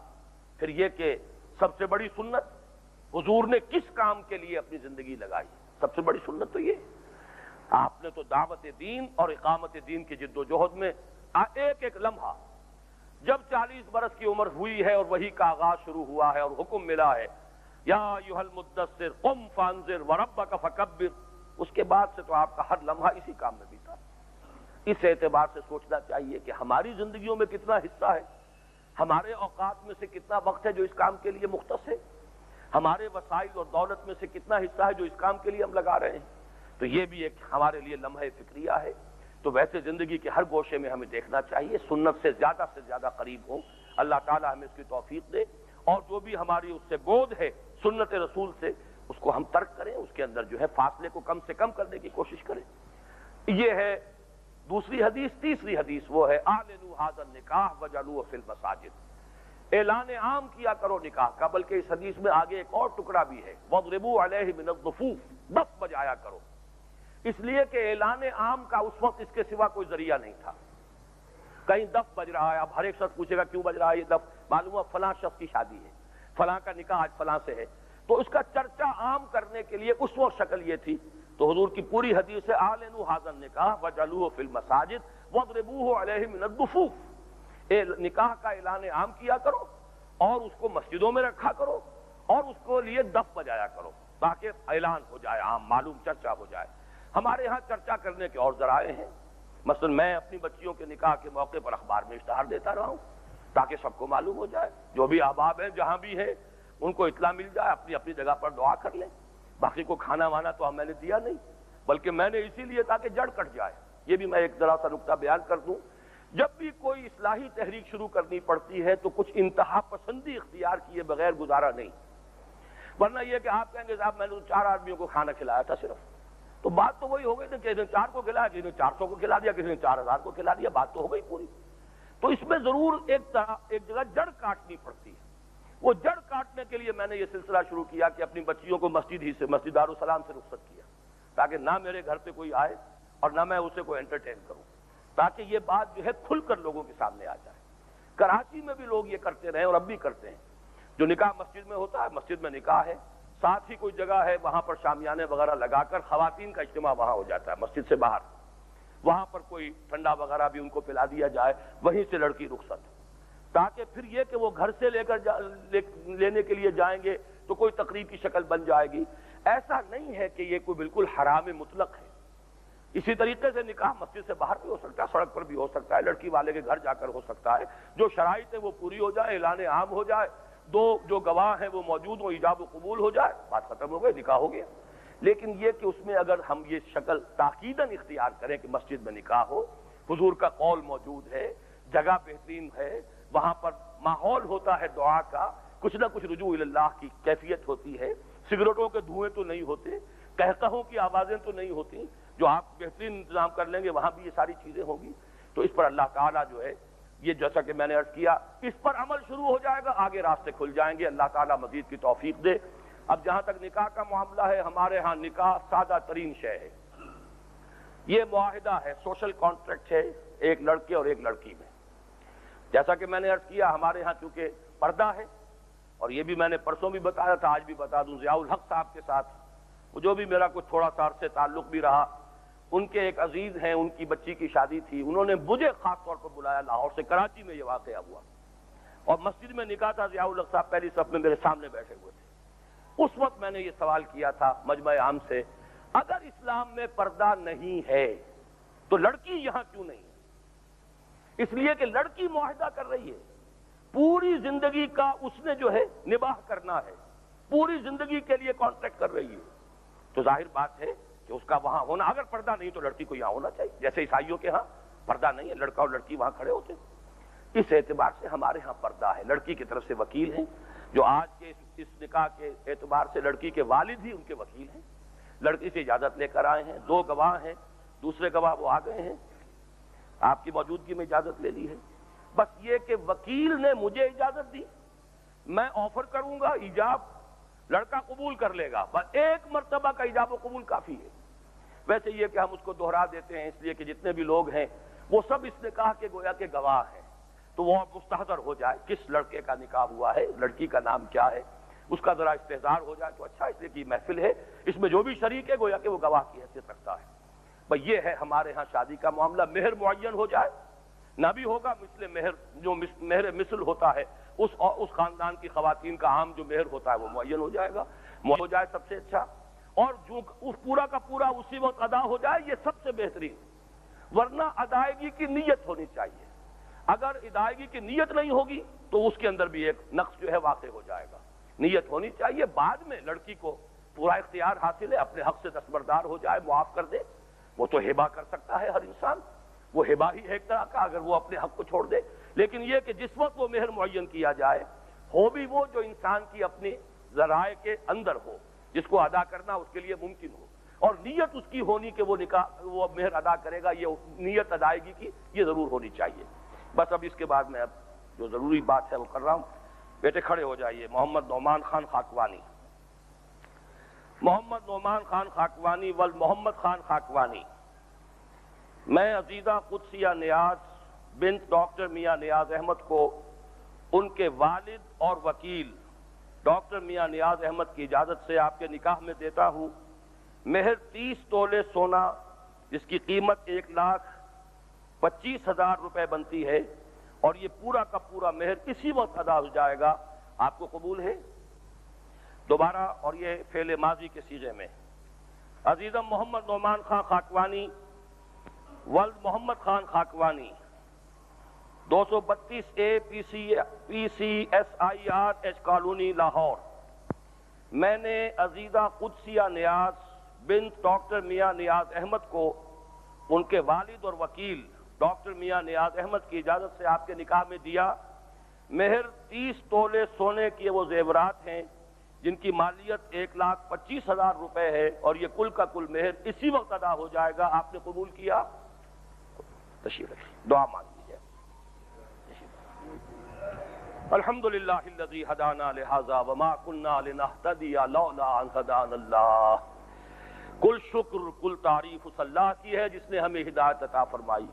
پھر یہ کہ سب سے بڑی سنت حضور نے کس کام کے لیے اپنی زندگی لگائی. سب سے بڑی سنت تو یہ، آپ نے تو دعوت دین اور اقامت دین کی جد و جہد میں ایک ایک لمحہ، جب 40 برس کی عمر ہوئی ہے اور وحی کا آغاز شروع ہوا ہے اور حکم ملا ہے یا ایھا المدثر قم فانذر وربک فکبر، اس کے بعد سے تو آپ کا ہر لمحہ اسی کام میں بیتا. اس اعتبار سے سوچنا چاہیے کہ ہماری زندگیوں میں کتنا حصہ ہے، ہمارے اوقات میں سے کتنا وقت ہے جو اس کام کے لیے مختص ہے، ہمارے وسائل اور دولت میں سے کتنا حصہ ہے جو اس کام کے لیے ہم لگا رہے ہیں. تو یہ بھی ایک ہمارے لیے لمحہ فکریہ ہے. تو ویسے زندگی کے ہر گوشے میں ہمیں دیکھنا چاہیے، سنت سے زیادہ قریب ہوں. اللہ تعالیٰ ہمیں اس کی توفیق دے، اور جو بھی ہماری اس سے بعد ہے سنت رسول سے، اس کو ہم ترک کریں، اس کے اندر جو ہے فاصلے کو کم سے کم کرنے کی کوشش کریں. یہ ہے دوسری حدیث. تیسری حدیث وہ ہے اعلنوا ھذا النکاح وجعلوہ فی المساجد، اعلان عام کیا کرو نکاح کا. بلکہ اس حدیث میں آگے ایک اور ٹکڑا بھی ہے، وَاضْرِبُوا عَلَيْهِ مِنَ الضُّفُوفِ، دف بجایا کرو. اس لیے کہ اعلان عام کا اس وقت اس کے سوا کوئی ذریعہ نہیں تھا. کہیں دف بج رہا ہے، اب ہر ایک شخص پوچھے گا کیوں بج رہا ہے یہ دف، معلوم ہے فلاں شخص کی شادی ہے، فلاں کا نکاح آج فلاں سے ہے. تو اس کا چرچا عام کرنے کے لیے اس وقت شکل یہ تھی. تو حضور کی پوری حدیث ہے اعلنوا ھذا النکاح وجعلوہ فی المساجد واضربوہ علیہ من الضفوف، نکاح کا اعلان عام کیا کرو اور اس کو مسجدوں میں رکھا کرو اور اس کو لیے دف بجایا کرو تاکہ اعلان ہو جائے، عام معلوم چرچا ہو جائے. ہمارے ہاں چرچا کرنے کے اور ذرائع ہیں. مثلا میں اپنی بچیوں کے نکاح کے موقع پر اخبار میں اشتہار دیتا رہا ہوں تاکہ سب کو معلوم ہو جائے، جو بھی احباب ہیں جہاں بھی ہیں ان کو اطلاع مل جائے، اپنی اپنی جگہ پر دعا کر لیں. باقی کو کھانا وانا تو میں نے دیا نہیں، بلکہ میں نے اسی لیے تاکہ جڑ کٹ جائے. یہ بھی میں ایک ذرا سا نکتہ بیان کر دوں. جب بھی کوئی اصلاحی تحریک شروع کرنی پڑتی ہے تو کچھ انتہا پسندی اختیار کیے بغیر گزارا نہیں. ورنہ یہ کہ آپ کہیں گے صاحب میں نے 4 آدمیوں کو کھانا کھلایا تھا صرف، تو بات تو وہی ہو گئی نا، کسی نے 4 کو کھلایا، کسی نے 400 کو کھلا دیا، کسی نے 4000 کو کھلا دیا، بات تو ہو گئی پوری. تو اس میں ضرور ایک جگہ جڑ کاٹنی پڑتی ہے. وہ جڑ کاٹنے کے لیے میں نے یہ سلسلہ شروع کیا کہ اپنی بچیوں کو مسجد دارالسلام سے رخصت کیا، تاکہ نہ میرے گھر پہ کوئی آئے اور نہ میں اسے کوئی انٹرٹین کروں، تاکہ یہ بات جو ہے کھل کر لوگوں کے سامنے آ جائے. کراچی میں بھی لوگ یہ کرتے رہے اور اب بھی کرتے ہیں. جو نکاح مسجد میں ہوتا ہے، مسجد میں نکاح ہے، ساتھ ہی کوئی جگہ ہے وہاں پر شامیانے وغیرہ لگا کر خواتین کا اجتماع وہاں ہو جاتا ہے مسجد سے باہر، وہاں پر کوئی ٹھنڈا وغیرہ بھی ان کو پلا دیا جائے، وہیں سے لڑکی رخصت. تاکہ پھر یہ کہ وہ گھر سے لینے کے لیے جائیں گے تو کوئی تقریب کی شکل بن جائے گی. ایسا نہیں ہے کہ یہ کوئی بالکل حرام مطلق ہے. اسی طریقے سے نکاح مسجد سے باہر بھی ہو سکتا ہے، سڑک پر بھی ہو سکتا ہے، لڑکی والے کے گھر جا کر ہو سکتا ہے. جو شرائط ہے وہ پوری ہو جائے، اعلان عام ہو جائے، 2 جو گواہ ہیں وہ موجود ہوں، ایجاب و قبول ہو جائے، بات ختم ہو گئی، نکاح ہو گیا. لیکن یہ کہ اس میں اگر ہم یہ شکل تاکیداً اختیار کریں کہ مسجد میں نکاح ہو، حضور کا قول موجود ہے، جگہ بہترین ہے، وہاں پر ماحول ہوتا ہے دعا کا، کچھ نہ کچھ رجوع اللہ کی کیفیت ہوتی ہے، سگریٹوں کے دھوئیں تو نہیں ہوتے، قہقہوں کی آوازیں تو نہیں ہوتی، جو آپ بہترین انتظام کر لیں گے وہاں بھی یہ ساری چیزیں ہوں گی. تو اس پر اللہ تعالیٰ جو ہے یہ جیسا کہ میں نے عرض کیا اس پر عمل شروع ہو جائے گا، آگے راستے کھل جائیں گے. اللہ تعالیٰ مزید کی توفیق دے. اب جہاں تک نکاح کا معاملہ ہے، ہمارے ہاں نکاح سادہ ترین شے ہے. یہ معاہدہ ہے، سوشل کانٹریکٹ ہے ایک لڑکے اور ایک لڑکی میں. جیسا کہ میں نے عرض کیا ہمارے ہاں چونکہ پردہ ہے، اور یہ بھی میں نے پرسوں بھی بتایا تھا، آج بھی بتا دوں، ضیاء الحق صاحب کے ساتھ وہ جو بھی میرا کچھ تھوڑا سا عرصے تعلق بھی رہا، ان کے ایک عزیز ہیں، ان کی بچی کی شادی تھی، انہوں نے مجھے خاص طور پر بلایا لاہور سے. کراچی میں یہ واقعہ ہوا اور مسجد میں نکاح تھا. ضیاء الحق صاحب پہلی صف میں میرے سامنے بیٹھے ہوئے تھے. اس وقت میں نے یہ سوال کیا تھا مجمع عام سے، اگر اسلام میں پردہ نہیں ہے تو لڑکی یہاں کیوں نہیں ہے؟ اس لیے کہ لڑکی معاہدہ کر رہی ہے، پوری زندگی کا اس نے جو ہے نباہ کرنا ہے، پوری زندگی کے لیے کانٹریکٹ کر رہی ہے، تو ظاہر بات ہے کہ اس کا وہاں ہونا، اگر پردہ نہیں تو لڑکی کو یہاں ہونا چاہیے، جیسے عیسائیوں کے ہاں پردہ نہیں ہے، لڑکا اور لڑکی وہاں کھڑے ہوتے ہیں۔ اس اعتبار سے ہمارے ہاں پردہ ہے، لڑکی کی طرف سے وکیل ہیں جو آج کے اس نکاح کے اعتبار سے لڑکی کے والد ہی ان کے وکیل ہیں، لڑکی سے اجازت لے کر آئے ہیں، 2 گواہ ہیں، دوسرے گواہ وہ آ گئے ہیں، آپ کی موجودگی میں اجازت لے لی ہے۔ بس یہ کہ وکیل نے مجھے اجازت دی، میں آفر کروں گا ایجاب، لڑکا قبول کر لے گا، بس ایک مرتبہ کا ایجاب و قبول کافی ہے۔ ویسے یہ کہ ہم اس کو دہرا دیتے ہیں اس لیے کہ جتنے بھی لوگ ہیں وہ سب اس نکاح کے گویا کے گواہ ہیں، تو وہ مستحضر ہو جائے کس لڑکے کا نکاح ہوا ہے، لڑکی کا نام کیا ہے، اس کا ذرا استحضار ہو جائے تو اچھا، اس لیے کہ محفل ہے، اس میں جو بھی شریک ہے گویا کہ وہ گواہ کی حیثیت رکھتا ہے۔ بھئی یہ ہے ہمارے ہاں شادی کا معاملہ، مہر معین ہو جائے، نہ بھی ہوگا مثل مہر، جو مہر مثل ہوتا ہے اس خاندان کی خواتین کا عام جو مہر ہوتا ہے وہ معین ہو جائے گا، ہو جائے سب سے اچھا، اور جو اس پورا کا پورا اسی وقت ادا ہو جائے یہ سب سے بہترین، ورنہ ادائیگی کی نیت ہونی چاہیے، اگر ادائیگی کی نیت نہیں ہوگی تو اس کے اندر بھی ایک نقص جو ہے واقع ہو جائے گا۔ نیت ہونی چاہیے، بعد میں لڑکی کو پورا اختیار حاصل ہے، اپنے حق سے دستبردار ہو جائے، معاف کر دے، وہ تو ہبہ کر سکتا ہے ہر انسان، وہ ہبہ ہی ہے ایک طرح کا اگر وہ اپنے حق کو چھوڑ دے، لیکن یہ کہ جس وقت وہ مہر معین کیا جائے ہو بھی وہ جو انسان کی اپنی ذرائع کے اندر ہو، جس کو ادا کرنا اس کے لیے ممکن ہو، اور نیت اس کی ہونی کہ وہ مہر ادا کرے گا، یہ نیت ادائیگی کی یہ ضرور ہونی چاہیے۔ بس اب اس کے بعد میں اب جو ضروری بات ہے وہ کر رہا ہوں، بیٹے کھڑے ہو جائیے۔ محمد نعمان خان خاکوانی، محمد نعمان خان خاکوانی ول محمد خان خاکوانی، میں عزیزہ قدسیہ نیاز بنت ڈاکٹر میاں نیاز احمد کو ان کے والد اور وکیل ڈاکٹر میاں نیاز احمد کی اجازت سے آپ کے نکاح میں دیتا ہوں مہر 30 تولے سونا، جس کی قیمت 1,25,000 روپے بنتی ہے، اور یہ پورا کا پورا مہر اسی وقت ادا ہو جائے گا۔ آپ کو قبول ہے؟ دوبارہ، اور یہ فعل ماضی کے صیغے میں، عزیزم محمد نعمان خان خاکوانی ولد Muhammad Khan Khakwani, 232A PCSIR colony Lahore, میں نے عزیزہ قدسیہ نیاز بنت ڈاکٹر میاں نیاز احمد کو ان کے والد اور وکیل ڈاکٹر میاں نیاز احمد کی اجازت سے آپ کے نکاح میں دیا۔ مہر 30 تولے سونے کے وہ زیورات ہیں جن کی مالیت 1,25,000 روپے ہے، اور یہ کل کا کل مہر اسی وقت ادا ہو جائے گا۔ آپ نے قبول کیا؟ تشریف رکھیے، دعا مانگ لیجیے۔ الحمدللہ الذی ہدانا لہذا وما کنا لنہتدی لولا ان ہدانا اللہ، کل شکر کل تعریف اس اللہ کی ہے جس نے ہمیں ہدایت عطا فرمائی۔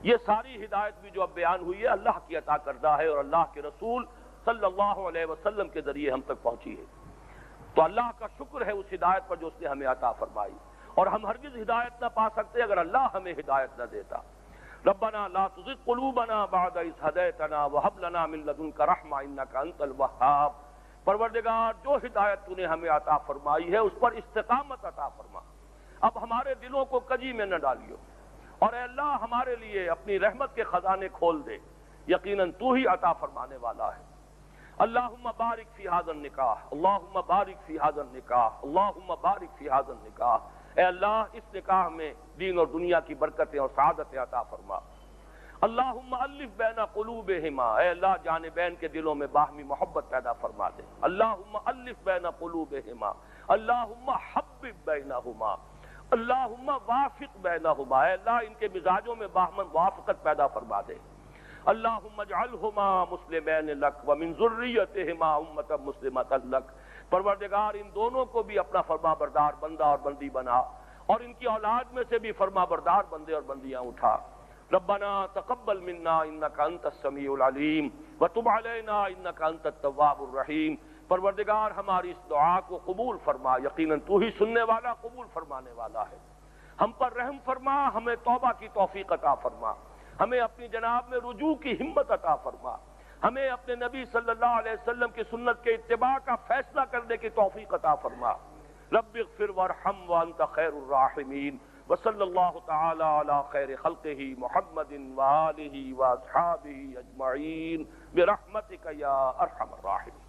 یہ ساری ہدایت بھی جو اب بیان ہوئی ہے اللہ کی عطا کردہ ہے، اور اللہ کے رسول صلی اللہ علیہ وسلم کے ذریعے ہم تک پہنچی ہے، تو اللہ کا شکر ہے اس ہدایت پر جو اس نے ہمیں عطا فرمائی، اور ہم ہرگز ہدایت نہ پا سکتے اگر اللہ ہمیں ہدایت نہ دیتا۔ ربنا لا تزغ قلوبنا بعد اذ ہدیتنا وہب لنا من لدنک رحمہ انک انت الوہاب، پروردگار جو ہدایت تو نے ہمیں عطا فرمائی ہے اس پر استقامت عطا فرما، اب ہمارے دلوں کو کجی میں نہ ڈالیو، اور اے اللہ ہمارے لیے اپنی رحمت کے خزانے کھول دے، یقیناً تو ہی عطا فرمانے والا ہے۔ اللہم بارک فی ھذا النکاح، اللہم بارک فی ھذا النکاح، اللہم بارک فی ھذا النکاح، اے اللہ اس نکاح میں دین اور دنیا کی برکتیں اور سعادتیں عطا فرما۔ اللہم الف بین قلوبہما، اے اللہ جانبین کے دلوں میں باہمی محبت پیدا فرما دے۔ اللہم الف بین قلوبہما، اللہم حبب بینہما، اللہم وافق بینہما، اے اللہ ان کے مزاجوں میں باہمن موافقت پیدا فرما دے۔ اللہم اجعلہما مسلمین لک ومن ذریتہما امۃ مسلمۃ لک، پروردگار ان دونوں کو بھی اپنا فرما بردار بندہ اور بندی بنا، اور ان کی اولاد میں سے بھی فرما بردار بندے اور بندیاں اٹھا۔ ربنا تقبل منا انک انت السمیع العلیم وتب علینا انک انت التواب الرحیم، پروردگار ہماری اس دعا کو قبول فرما، یقیناً تو ہی سننے والا قبول فرمانے والا ہے۔ ہم پر رحم فرما، ہمیں توبہ کی توفیق عطا فرما، ہمیں اپنی جناب میں رجوع کی ہمت عطا فرما، ہمیں اپنے نبی صلی اللہ علیہ وسلم کی سنت کے اتباع کا فیصلہ کرنے کی توفیق عطا فرما۔ رب اغفر وارحم وانت خیر الراحمین، وصلی اللہ تعالی علی خیر خلقہ محمد وآلہ واصحابہ اجمعین برحمتک یا ارحم الراحمین۔